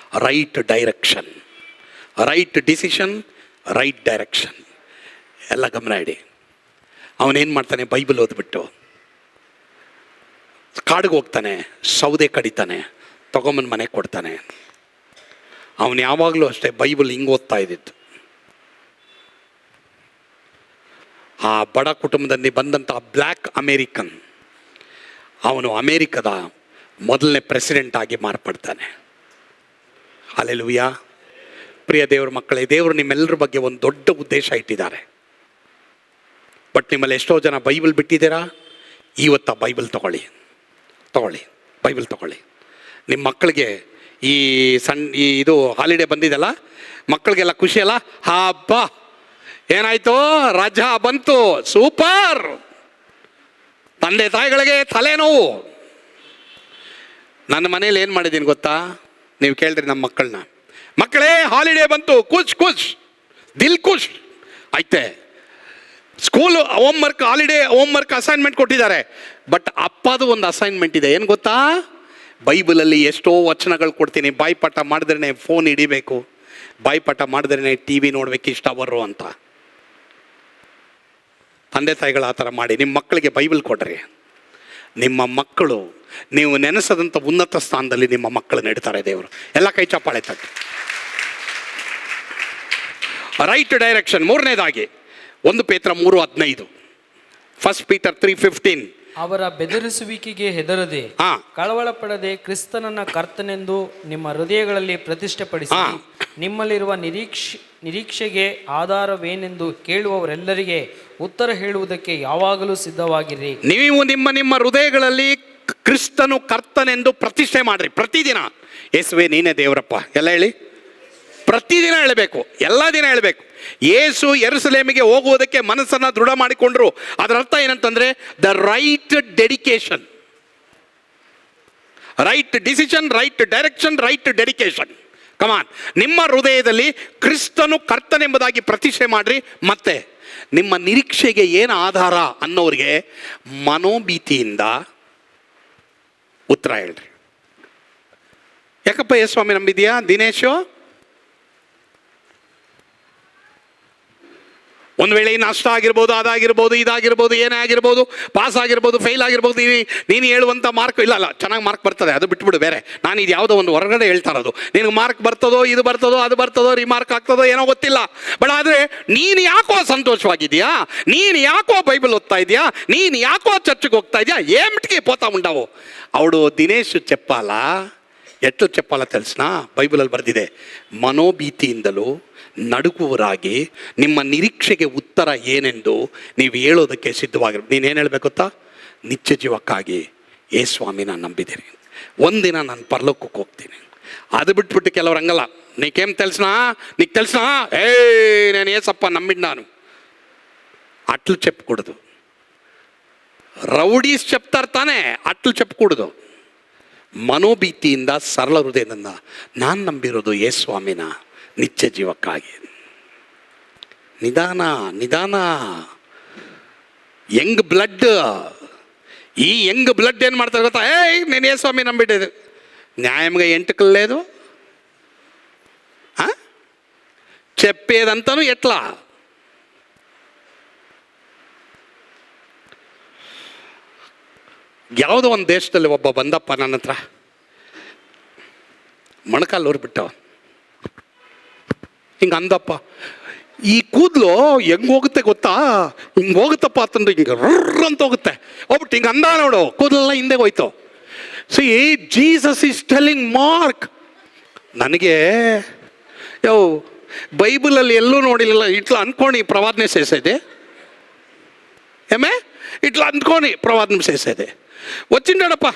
Right direction, right decision, right direction ಎಲ್ಲ ಗಮನ ಇಡಿ. ಅವನೇನು ಮಾಡ್ತಾನೆ? ಬೈಬಲ್ ಓದ್ಬಿಟ್ಟು ಕಾಡಿಗೆ ಹೋಗ್ತಾನೆ, ಸೌದೆ ಕಡಿತಾನೆ, ತೊಗೊಂಬಂದು ಮನೆಗೆ ಕೊಡ್ತಾನೆ. ಅವನು ಯಾವಾಗಲೂ ಅಷ್ಟೇ ಬೈಬಲ್ ಹಿಂಗೆ ಓದ್ತಾ ಇದ್ದಿತ್ತು. ಆ ಬಡ ಕುಟುಂಬದಲ್ಲಿ ಬಂದಂಥ ಬ್ಲ್ಯಾಕ್ ಅಮೇರಿಕನ್, ಅವನು ಅಮೇರಿಕದ ಮೊದಲನೇ ಪ್ರೆಸಿಡೆಂಟ್ ಆಗಿ ಮಾರ್ಪಡ್ತಾನೆ. ಹಲ್ಲೆಲೂಯಾ. ಪ್ರಿಯ ದೇವ್ರ ಮಕ್ಕಳೇ, ದೇವರು ನಿಮ್ಮೆಲ್ಲರ ಬಗ್ಗೆ ಒಂದು ದೊಡ್ಡ ಉದ್ದೇಶ ಇಟ್ಟಿದ್ದಾರೆ. ಬಟ್ ನಿಮ್ಮಲ್ಲಿ ಎಷ್ಟೋ ಜನ ಬೈಬಲ್ ಬಿಟ್ಟಿದ್ದೀರಾ? ಇವತ್ತು ಬೈಬಲ್ ತಗೊಳ್ಳಿ, ಬೈಬಲ್ ತಗೊಳ್ಳಿ. ನಿಮ್ಮ ಮಕ್ಕಳಿಗೆ ಇದು ಹಾಲಿಡೇ ಬಂದಿದೆಲ್ಲ, ಮಕ್ಕಳಿಗೆಲ್ಲ ಖುಷಿ ಅಲ್ಲ? ಹಬ್ಬ ಏನಾಯ್ತು? ರಜಾ ಬಂತು, ಸೂಪರ್. ತಂದೆ ತಾಯಿಗಳಿಗೆ ತಲೆನೋವು. ನನ್ನ ಮನೇಲಿ ಏನು ಮಾಡಿದ್ದೀನಿ ಗೊತ್ತಾ? ನೀವು ಕೇಳಿದ್ರಿ ನಮ್ಮ ಮಕ್ಕಳನ್ನ, ಮಕ್ಕಳೇ ಹಾಲಿಡೇ ಬಂತು, ಖುಷ್ ದಿಲ್ ಖುಷ್ ಆಯ್ತೆ. School homework, holiday homework assignment ಕೊಟ್ಟಿದ್ದಾರೆ. ಬಟ್ ಅಪ್ಪದು ಒಂದು ಅಸೈನ್ಮೆಂಟ್ ಇದೆ, ಏನು ಗೊತ್ತಾ? ಬೈಬಲಲ್ಲಿ ಎಷ್ಟೋ ವಚನಗಳು ಕೊಡ್ತೀನಿ, ಬಾಯ್ಪಾಠ ಮಾಡಿದ್ರೇ ಫೋನ್ ಹಿಡಿಬೇಕು, ಬಾಯ್ಪಾಠ ಮಾಡಿದ್ರೇ ಟಿ ವಿ ನೋಡ್ಬೇಕು, ಇಷ್ಟ ಬರೋ ಅಂತ. ತಂದೆ ತಾಯಿಗಳು ಆ ಥರ ಮಾಡಿ ನಿಮ್ಮ ಮಕ್ಕಳಿಗೆ ಬೈಬಲ್ ಕೊಡ್ರಿ. ನಿಮ್ಮ ಮಕ್ಕಳು ನೀವು ನೆನೆಸದಂಥ ಉನ್ನತ ಸ್ಥಾನದಲ್ಲಿ ನಿಮ್ಮ ಮಕ್ಕಳು ನೆಡ್ತಾರೆ ದೇವರು. ಎಲ್ಲ ಕೈ ಚಪ್ಪಾಳೆ ತಟ್ಟಿ. Right direction. 3ನೇದಾಗಿ 1 ಪೇತ್ರ 3:15, 1 ಪೀಟರ್ 3:15. ಅವರ ಬೆದರಿಸುವಿಕೆಗೆ ಹೆದರದೆ, ಕಳವಳ ಪಡದೆ, ಕ್ರಿಸ್ತನನ್ನ ಕರ್ತನೆಂದು ನಿಮ್ಮ ಹೃದಯಗಳಲ್ಲಿ ಪ್ರತಿಷ್ಠೆಪಡಿಸಿ, ನಿಮ್ಮಲ್ಲಿರುವ ನಿರೀಕ್ಷೆಗೆ ಆಧಾರವೇನೆಂದು ಕೇಳುವವರೆಲ್ಲರಿಗೆ ಉತ್ತರ ಹೇಳುವುದಕ್ಕೆ ಯಾವಾಗಲೂ ಸಿದ್ಧವಾಗಿರಿ. ನೀವು ನಿಮ್ಮ ಹೃದಯಗಳಲ್ಲಿ ಕ್ರಿಸ್ತನು ಕರ್ತನೆಂದು ಪ್ರತಿಷ್ಠೆ ಮಾಡ್ರಿ. ಪ್ರತಿದಿನ ಯೇಸುವೆ ನೀನೇ ದೇವರಪ್ಪ ಎಲ್ಲ ಹೇಳಿ, ಪ್ರತಿದಿನ ಹೇಳಬೇಕು, ಎಲ್ಲ ದಿನ ಹೇಳಬೇಕು. ಯೇಸು ಯೆರೂಸಲೇಮಿಗೆ ಹೋಗುವುದಕ್ಕೆ ಮನಸ್ಸನ್ನು ದೃಢ ಮಾಡಿಕೊಂಡ್ರು. ಅದರ ಅರ್ಥ ಏನಂತಂದ್ರೆ the right dedication, right decision, right direction, right dedication. Come on, ನಿಮ್ಮ ಹೃದಯದಲ್ಲಿ ಕ್ರಿಸ್ತನು ಕರ್ತನೆಂಬುದಾಗಿ ಪ್ರತಿಷ್ಠೆ ಮಾಡ್ರಿ. ಮತ್ತೆ ನಿಮ್ಮ ನಿರೀಕ್ಷೆಗೆ ಏನು ಆಧಾರ ಅನ್ನೋರಿಗೆ ಮನೋಭೀತಿಯಿಂದ ಉತ್ತರ ಹೇಳ್ರಿ. ಯಾಕಪ್ಪ ಯೇಸ್ವಾಮಿ ನಂಬಿದ್ಯಾ ದಿನೇಶು? ಒಂದು ವೇಳೆ ನಷ್ಟ ಆಗಿರ್ಬೋದು, ಅದಾಗಿರ್ಬೋದು, ಇದಾಗಿರ್ಬೋದು, ಏನೇ ಆಗಿರ್ಬೋದು, ಪಾಸ್ ಆಗಿರ್ಬೋದು, ಫೇಲ್ ಆಗಿರ್ಬೋದು, ನೀನು ಹೇಳುವಂಥ ಮಾರ್ಕ್ ಇಲ್ಲ ಚೆನ್ನಾಗಿ ಮಾರ್ಕ್ ಬರ್ತದೆ, ಅದು ಬಿಟ್ಬಿಡು. ಬೇರೆ ನಾನು ಇದು ಯಾವುದೋ ಒಂದು ಹೊರಗಡೆ ಹೇಳ್ತಾ ಇರೋದು. ನಿನಗೆ ಮಾರ್ಕ್ ಬರ್ತದೋ, ಇದು ಬರ್ತದೋ, ಅದು ಬರ್ತದೋ, ರಿಮಾರ್ಕ್ ಆಗ್ತದೋ ಏನೋ ಗೊತ್ತಿಲ್ಲ. ಬಟ್ ಆದರೆ ನೀನು ಯಾಕೋ ಸಂತೋಷವಾಗಿದೆಯಾ? ನೀನು ಯಾಕೋ ಬೈಬಲ್ ಓದ್ತಾ ಇದೆಯಾ? ನೀನು ಯಾಕೋ ಚರ್ಚ್ಗೆ ಹೋಗ್ತಾ ಇದೆಯಾ? ಏಮಿಟಿಗೆ ಪೋತಾ ಉಂಡಾವು ಅವಳು ದಿನೇಶ್ చెప్పాల. ಎಷ್ಟು చెప్పాల ತಿಳಿಸ್ನಾ? ಬೈಬಲಲ್ಲಿ ಬರೆದಿದೆ, ಮನೋಭೀತಿಯಿಂದಲೂ ನಡುಗುವರಾಗಿ ನಿಮ್ಮ ನಿರೀಕ್ಷೆಗೆ ಉತ್ತರ ಏನೆಂದು ನೀವು ಹೇಳೋದಕ್ಕೆ ಸಿದ್ಧವಾಗಿರ್ಬೇಕು. ನೀನೇನು ಹೇಳಬೇಕು ಗೊತ್ತಾ? ನಿತ್ಯ ಜೀವಕ್ಕಾಗಿ ಯೇಸ್ವಾಮಿ ನಾನು ನಂಬಿದ್ದೀನಿ, ಒಂದಿನ ನಾನು ಪರಲೋಕಕ್ಕೆ ಹೋಗ್ತೀನಿ. ಅದು ಬಿಟ್ಬಿಟ್ಟು ಕೆಲವ್ರು ಹಂಗಲ್ಲ, నీకేం తెలిసినా నీకు తెలిసినా నేను ఏసప్ప నమ్మిడు నాను అట్లు చెప్పకూడదు. ರೌಡೀಸ್ చెప్తారు ತಾನೇ, ಅట్లు చెప్పకూడదు. ಮನೋಭೀತಿಯಿಂದ ಸರಳ ಹೃದಯದಿಂದ ನಾನು ನಂಬಿರೋದು ಯೇಸ್ವಾಮಿನ ನಿತ್ಯ ಜೀವಕ್ಕಾಗಿ. ನಿಧಾನ ನಿಧಾನ. ಯಂಗ್ ಬ್ಲಡ್, ఈ యంగ్ బ్లడ్ ఏం ಮಾಡ್ತಾರೆ ಗೊತ್ತಾ? నేను యೇస్వామి ನಂಬಿడేది న్యాయంగా ఎంటుకలు లేదు, చెప్పేదంతాను ఎట్లా? ಯಾವುದೋ ಒಂದು ದೇಶದಲ್ಲಿ ಒಬ್ಬ ಬಂದಪ್ಪ ನನ್ನ ಹತ್ರ, ಮೊಣಕಾಲು ಊರ್ಬಿಟ್ಟ, ಹಿಂಗೆ ಅಂದಪ್ಪ, ಈ ಕೂದಲು ಹೆಂಗೆ ಹೋಗುತ್ತೆ ಗೊತ್ತಾ? ಹಿಂಗೆ ಹೋಗುತ್ತಪ್ಪ ಅಂತಂದ್ರೆ ಹಿಂಗೆ ರರ್ ಅಂತ ಹೋಗುತ್ತೆ. ಹೋಗ್ಬಿಟ್ಟು ಹಿಂಗೆ ಅಂದ ನೋಡು, ಕೂದಲೆಲ್ಲ ಹಿಂದೆ ಹೋಯ್ತು. C Jesus is telling mark. ನನಗೆ ಬೈಬಲಲ್ಲಿ ಎಲ್ಲೂ ನೋಡಿಲ್ಲ ಇಟ್ಲ ಅನ್ಕೊಂಡು ಪ್ರವಾದನೆ ಸೇಸೈತೆ ఏమే ఇట్లా అనుకోని ప్రవాదం చేసేది వచ్చిండాడప్ప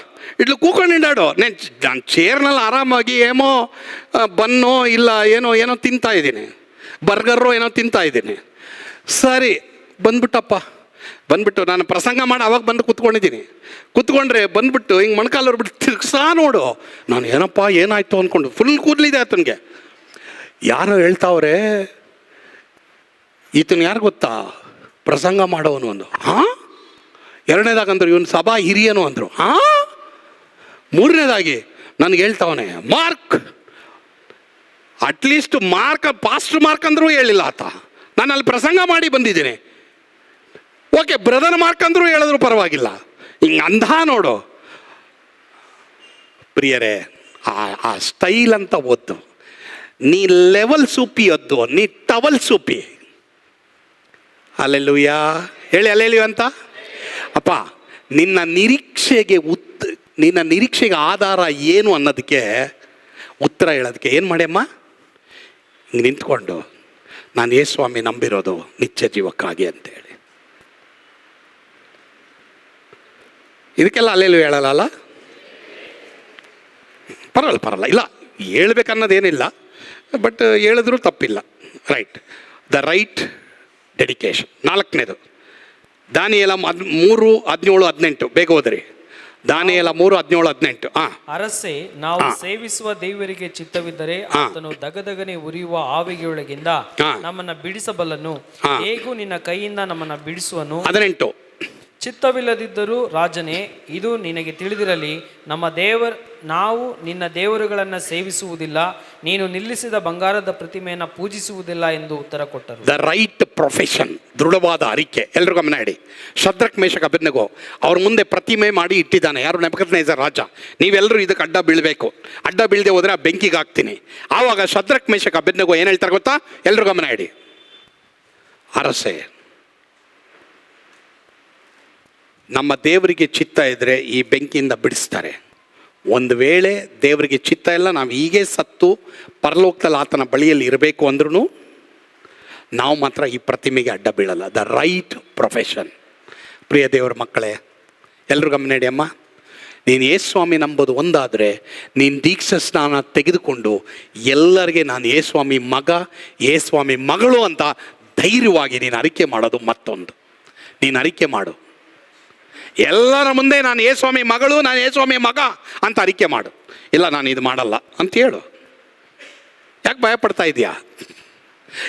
ఇట్లా కూಕೊಂಡಿದ್ದಾడు ನಾನು ಚೇರ್ನಲ್ಲಿ ಆರಾಮಾಗಿ ಏನೋ ಬನ್ನೋ ಇಲ್ಲ ಏನೋ ತಿಂತಾ ಇದ್ದೀನಿ, ಬರ್ಗರೋ ಏನೋ ತಿಂತಾ ಇದ್ದೀನಿ. ಸರಿ ಬಂದ್ಬಿಟ್ಟು ನಾನು ಪ್ರಸಂಗ ಮಾಡಿ ಅವಾಗ ಬಂದು ಕೂತ್ಕೊಂಡ್ರೆ ಬಂದ್ಬಿಟ್ಟು ಹಿಂಗೆ ಮೊಣಕಾಲು ಬಿಟ್ಟು ತಿರ್ಗ್ಸಾ ನೋಡು. ನಾನು ಏನಪ್ಪ ಏನಾಯ್ತು ಅಂದ್ಕೊಂಡು ಫುಲ್ ಕೂದಲಿದೆ ಆತನಿಗೆ. ಯಾರೋ ಹೇಳ್ತಾವ್ರೆ, ಈತನ ಯಾರು ಗೊತ್ತಾ, ಪ್ರಸಂಗ ಮಾಡೋನು ಅಂದು. ಎರಡನೇದಾಗಂದ್ರು ಇವನು ಸಭಾ ಹಿರಿಯನು ಅಂದರು. ಮೂರನೇದಾಗಿ ನನಗೆ ಹೇಳ್ತಾವನೆ ಮಾರ್ಕ್, ಅಟ್ಲೀಸ್ಟ್ ಪಾಸ್ಟರ್ ಮಾರ್ಕ್ ಅಂದರೂ ಹೇಳಿಲ್ಲ ಆತ. ನಾನು ಅಲ್ಲಿ ಪ್ರಸಂಗ ಮಾಡಿ ಬಂದಿದ್ದೀನಿ. ಓಕೆ, ಬ್ರದರ್ ಮಾರ್ಕ್ ಅಂದರೂ ಹೇಳಿದ್ರು ಪರವಾಗಿಲ್ಲ. ಹಿಂಗೆ ಅಂಧ ನೋಡು ಪ್ರಿಯರೇ, ಆ ಸ್ಟೈಲ್ ಅಂತ ಓದ್ದು. ನೀ ಲೆವೆಲ್ ಸೂಪಿ ಒದ್ದು, ನೀ ಟವಲ್ ಸೂಪಿ. ಅಲ್ಲೆಲ್ಲೂಯ್ಯ ಹೇಳಿ, ಅಲ್ಲೆಲ್ಲೂಯ್ಯ ಅಂತ. ಅಪ್ಪ, ನಿನ್ನ ನಿರೀಕ್ಷೆಗೆ ಆಧಾರ ಏನು ಅನ್ನೋದಕ್ಕೆ ಉತ್ತರ ಹೇಳೋದಕ್ಕೆ ಏನು ಮಾಡ್ಯಮ್ಮ, ಹಿಂಗೆ ನಿಂತ್ಕೊಂಡು ನಾನು ಯೇಸುಸ್ವಾಮಿ ನಂಬಿರೋದು ನಿತ್ಯ ಜೀವಕ್ಕಾಗಿ ಅಂತೇಳಿ. ಇದಕ್ಕೆಲ್ಲ ಅಲ್ಲೆಲ್ಲೂ ಹೇಳಲ್ಲ. ಪರವಾಗಿಲ್ಲ, ಇಲ್ಲ ಹೇಳ್ಬೇಕನ್ನೋದೇನಿಲ್ಲ, ಬಟ್ ಹೇಳಿದ್ರೂ ತಪ್ಪಿಲ್ಲ. Right, the right dedication. 4ನೇದು ದಾನಿಯೇಲ 3:17-18. ಬೇಗ ಹೋದ್ರಿ. ದಾನಿಯೇಲ 3:17-18. ಅರಸೆ, ನಾವು ಸೇವಿಸುವ ದೇವರಿಗೆ ಚಿತ್ತವಿದ್ದರೆ ಆತನು ದಗದಗನೆ ಉರಿಯುವ ಆವಿಗೆಯೊಳಗಿಂದ ನಮ್ಮನ್ನ ಬಿಡಿಸಬಲ್ಲನು. ಹೇಗೂ ನಿನ್ನ ಕೈಯಿಂದ ನಮ್ಮನ್ನ ಬಿಡಿಸುವನು. 18. ಚಿತ್ತವಿಲ್ಲದಿದ್ದರೂ ರಾಜನೇ, ಇದು ನಿನಗೆ ತಿಳಿದಿರಲಿ, ನಾವು ನಿನ್ನ ದೇವರುಗಳನ್ನು ಸೇವಿಸುವುದಿಲ್ಲ, ನೀನು ನಿಲ್ಲಿಸಿದ ಬಂಗಾರದ ಪ್ರತಿಮೆಯನ್ನು ಪೂಜಿಸುವುದಿಲ್ಲ ಎಂದು ಉತ್ತರ ಕೊಟ್ಟರು. ದ ರೈಟ್ ಪ್ರೊಫೆಷನ್, ದೃಢವಾದ ಅರಿಕೆ. ಎಲ್ರಿಗೂ ಗಮನ ಇಡಿ. ಶದ್ರಕ್ ಮೇಷಕ್ ಅಬೇದ್ನೆಗೋ ಅವ್ರ ಮುಂದೆ ಪ್ರತಿಮೆ ಮಾಡಿ ಇಟ್ಟಿದ್ದಾನೆ. ಯಾರು? ನೆಬೂಕದ್ನೆಚ್ಚರ್ ರಾಜ. ನೀವೆಲ್ಲರೂ ಇದಕ್ಕೆ ಅಡ್ಡ ಬೀಳಬೇಕು. ಅಡ್ಡ ಬೀಳದೆ ಹೋದ್ರೆ ಆ ಬೆಂಕಿಗೆ ಹಾಕ್ತೀನಿ. ಆವಾಗ ಶದ್ರಕ್ ಮೇಷಕ್ ಅಬೇದ್ನೆಗೋ ಏನು ಹೇಳ್ತಾರೆ ಗೊತ್ತಾ? ಎಲ್ರಿಗೂ ಗಮನ ಇಡಿ. ಅರಸೆ, ನಮ್ಮ ದೇವರಿಗೆ ಚಿತ್ತ ಇದ್ದರೆ ಈ ಬೆಂಕಿಯಿಂದ ಬಿಡಿಸ್ತಾರೆ. ಒಂದು ವೇಳೆ ದೇವರಿಗೆ ಚಿತ್ತ ಇಲ್ಲ, ನಾವು ಹೀಗೆ ಸತ್ತು ಪರಲೋಕದಲ್ಲಿ ಆತನ ಬಳಿಯಲ್ಲಿ ಇರಬೇಕು ಅಂದ್ರೂ ನಾವು ಮಾತ್ರ ಈ ಪ್ರತಿಮೆಗೆ ಅಡ್ಡ ಬೀಳಲ್ಲ. The right profession. ಪ್ರಿಯ ದೇವರ ಮಕ್ಕಳೇ, ಎಲ್ಲರೂ ಗಮನ ಇಡಿ. ಅಮ್ಮ, ನೀನು ಯೇಸುಸ್ವಾಮಿ ನಂಬೋದು ಒಂದಾದರೆ ನೀನು ದೀಕ್ಷಾ ಸ್ನಾನ ತೆಗೆದುಕೊಂಡು ಎಲ್ಲರಿಗೆ ನಾನು ಯೇಸುಸ್ವಾಮಿ ಮಗ, ಯೇಸುಸ್ವಾಮಿ ಮಗಳು ಅಂತ ಧೈರ್ಯವಾಗಿ ನೀನು ಅರಿಕೆ ಮಾಡೋದು ಮತ್ತೊಂದು. ನೀನು ಅರಿಕೆ ಮಾಡು. ಎಲ್ಲರ ಮುಂದೆ ನಾನು ಯೇಸುಸ್ವಾಮಿ ಮಗಳು, ನಾನು ಯೇಸುಸ್ವಾಮಿ ಮಗ ಅಂತ ಅರಿಕೆ ಮಾಡು. ಇಲ್ಲ, ನಾನು ಇದು ಮಾಡಲ್ಲ ಅಂತ ಹೇಳು. ಯಾಕೆ ಭಯಪಡ್ತಾ ಇದೆಯಾ?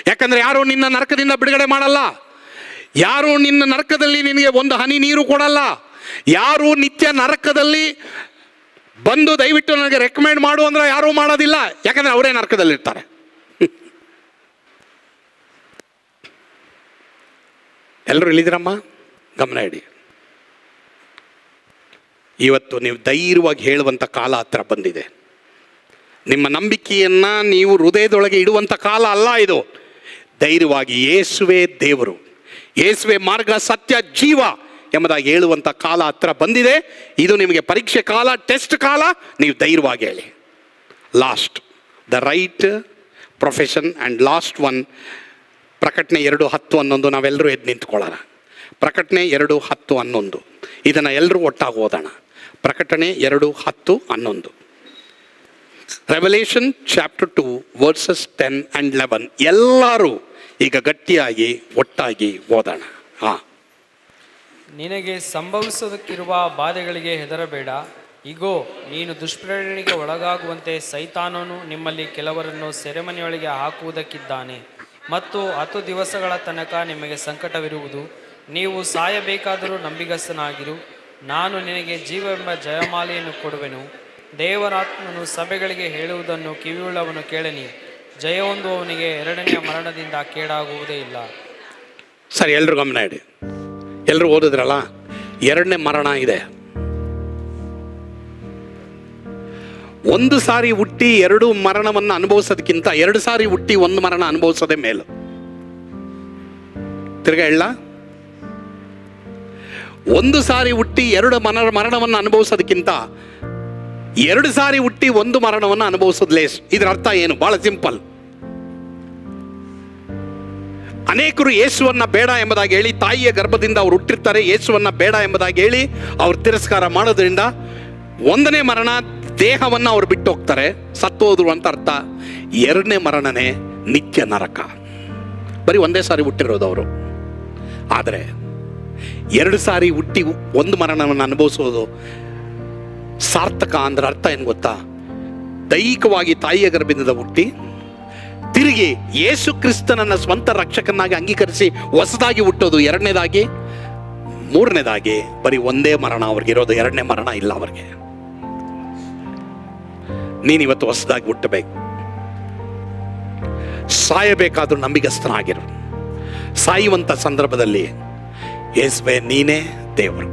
ಯಾಕಂದರೆ ಯಾರು ನಿನ್ನ ನರಕದಿಂದ ಬಿಡುಗಡೆ ಮಾಡಲ್ಲ. ಯಾರು ನಿನ್ನ ನರಕದಲ್ಲಿ ನಿನಗೆ ಒಂದು ಹನಿ ನೀರು ಕೊಡಲ್ಲ. ಯಾರು ನಿತ್ಯ ನರಕದಲ್ಲಿ ಬಂದು ದಯವಿಟ್ಟು ನನಗೆ ರೆಕಮೆಂಡ್ ಮಾಡು ಅಂದ್ರೆ ಯಾರೂ ಮಾಡೋದಿಲ್ಲ. ಯಾಕಂದರೆ ಅವರೇ ನರಕದಲ್ಲಿರ್ತಾರೆ. ಎಲ್ಲರೂ ಇಲ್ಲಿದ್ದೀರಮ್ಮ? ಗಮನ ಇಡಿ. ಇವತ್ತು ನೀವು ಧೈರ್ಯವಾಗಿ ಹೇಳುವಂಥ ಕಾಲ ಹತ್ರ ಬಂದಿದೆ. ನಿಮ್ಮ ನಂಬಿಕೆಯನ್ನು ನೀವು ಹೃದಯದೊಳಗೆ ಇಡುವಂಥ ಕಾಲ ಅಲ್ಲ ಇದು. ಧೈರ್ಯವಾಗಿ ಯೇಸುವೇ ದೇವರು, ಯೇಸುವೇ ಮಾರ್ಗ, ಸತ್ಯ, ಜೀವ ಎಂಬುದಾಗಿ ಹೇಳುವಂಥ ಕಾಲ ಹತ್ರ ಬಂದಿದೆ. ಇದು ನಿಮಗೆ ಪರೀಕ್ಷೆ ಕಾಲ, ಟೆಸ್ಟ್ ಕಾಲ. ನೀವು ಧೈರ್ಯವಾಗಿ ಹೇಳಿ. Last, the right profession and last one, ಪ್ರಕಟಣೆ 2:10-11. ನಾವೆಲ್ಲರೂ ಎದ್ದು ನಿಂತ್ಕೊಳ್ಳೋಣ. ಪ್ರಕಟಣೆ 2:10-11 ಇದನ್ನು ಎಲ್ಲರೂ ಒಟ್ಟಾಗಿ ಓದೋಣ. ಪ್ರಕಟಣೆ 2:10-11. Revolution chapter 2 versus 10 and 11. ಎಲ್ಲರೂ ಈಗ ಗಟ್ಟಿಯಾಗಿ ಒಟ್ಟಾಗಿ ಓದೋಣ. ನಿನಗೆ ಸಂಭವಿಸೋದಕ್ಕಿರುವ ಬಾಧೆಗಳಿಗೆ ಹೆದರಬೇಡ. ಇಗೋ, ನೀನು ದುಷ್ಪ್ರೇರಣೆಗೆ ಒಳಗಾಗುವಂತೆ ಸೈತಾನನು ನಿಮ್ಮಲ್ಲಿ ಕೆಲವರನ್ನು ಸೆರೆಮನೆಯೊಳಗೆ ಹಾಕುವುದಕ್ಕಿದ್ದಾನೆ ಮತ್ತು 10 ದಿವಸಗಳ ತನಕ ನಿಮಗೆ ಸಂಕಟವಿರುವುದು. ನೀವು ಸಾಯಬೇಕಾದರೂ ನಂಬಿಗಸ್ತನಾಗಿರು. ನಾನು ನಿನಗೆ ಜೀವವೆಂಬ ಜಯಮಾಲೆಯನ್ನು ಕೊಡುವೆನು. ದೇವರಾತ್ಮನು ಸಭೆಗಳಿಗೆ ಹೇಳುವುದನ್ನು ಕಿವಿಯುಳ್ಳವನು ಕೇಳಲಿ. ಜಯ ಹೊಂದುವವನಿಗೆ 2ನೇ ಮರಣದಿಂದ ಕೇಡಾಗುವುದೇ ಇಲ್ಲ. ಸರಿ, ಎಲ್ಲರೂ ಗಮನ ಇಡಿ. ಎಲ್ಲರೂ ಓದಿದ್ರಲ್ಲ, 2ನೇ ಮರಣ ಇದೆ. ಒಂದು ಸಾರಿ ಹುಟ್ಟಿ 2 ಮರಣವನ್ನು ಅನುಭವಿಸೋದಕ್ಕಿಂತ 2 ಸಾರಿ ಹುಟ್ಟಿ 1 ಮರಣ ಅನುಭವಿಸೋದೇ ಮೇಲು. ತಿರ್ಗಾ ಹೇಳ, 1 ಸಾರಿ ಹುಟ್ಟಿ 2 ಮರಣವನ್ನು ಅನುಭವಿಸೋದಕ್ಕಿಂತ 2 ಸಾರಿ ಹುಟ್ಟಿ 1 ಮರಣವನ್ನು ಅನುಭವಿಸೋದು ಲೇಸ್. ಇದರ ಅರ್ಥ ಏನು? ಬಹಳ ಸಿಂಪಲ್. ಅನೇಕರು ಯೇಸುವನ್ನ ಬೇಡ ಎಂಬುದಾಗಿ ಹೇಳಿ, ತಾಯಿಯ ಗರ್ಭದಿಂದ ಅವ್ರು ಹುಟ್ಟಿರ್ತಾರೆ, ಯೇಸುವನ್ನ ಬೇಡ ಎಂಬುದಾಗಿ ಹೇಳಿ ಅವ್ರು ತಿರಸ್ಕಾರ ಮಾಡೋದ್ರಿಂದ 1ನೇ ಮರಣ ದೇಹವನ್ನು ಅವ್ರು ಬಿಟ್ಟು ಹೋಗ್ತಾರೆ, ಸತ್ತೋದ್ರು ಅಂತ ಅರ್ಥ. 2ನೇ ಮರಣನೇ ನಿತ್ಯ ನರಕ. ಬರೀ 1 ಸಾರಿ ಹುಟ್ಟಿರೋದು ಅವರು. ಆದರೆ 2 ಸಾರಿ ಹುಟ್ಟಿ 1 ಮರಣವನ್ನು ಅನುಭವಿಸೋದು ಸಾರ್ಥಕ ಅಂದ್ರೆ ಅರ್ಥ ಏನು ಗೊತ್ತಾ? ದೈಹಿಕವಾಗಿ ತಾಯಿಯ ಗರ್ಭದಿಂದ ಹುಟ್ಟಿ ತಿರುಗಿ ಯೇಸು ಕ್ರಿಸ್ತನನ್ನ ಸ್ವಂತ ರಕ್ಷಕನಾಗಿ ಅಂಗೀಕರಿಸಿ ಹೊಸದಾಗಿ ಹುಟ್ಟೋದು 2ನೇದಾಗಿ. 3ನೇದಾಗಿ ಬರೀ 1 ಮರಣ ಅವ್ರಿಗಿರೋದು, 2ನೇ ಮರಣ ಇಲ್ಲ ಅವ್ರಿಗೆ. ನೀನಿವತ್ತು ಹೊಸದಾಗಿ ಹುಟ್ಟಬೇಕು. ಸಾಯಬೇಕಾದ್ರೂ ನಂಬಿಗಸ್ತನಾಗಿರು. ಸಾಯುವಂತ ಸಂದರ್ಭದಲ್ಲಿ ಯೇಸುವೇ ನೀನೇ ದೇವರು.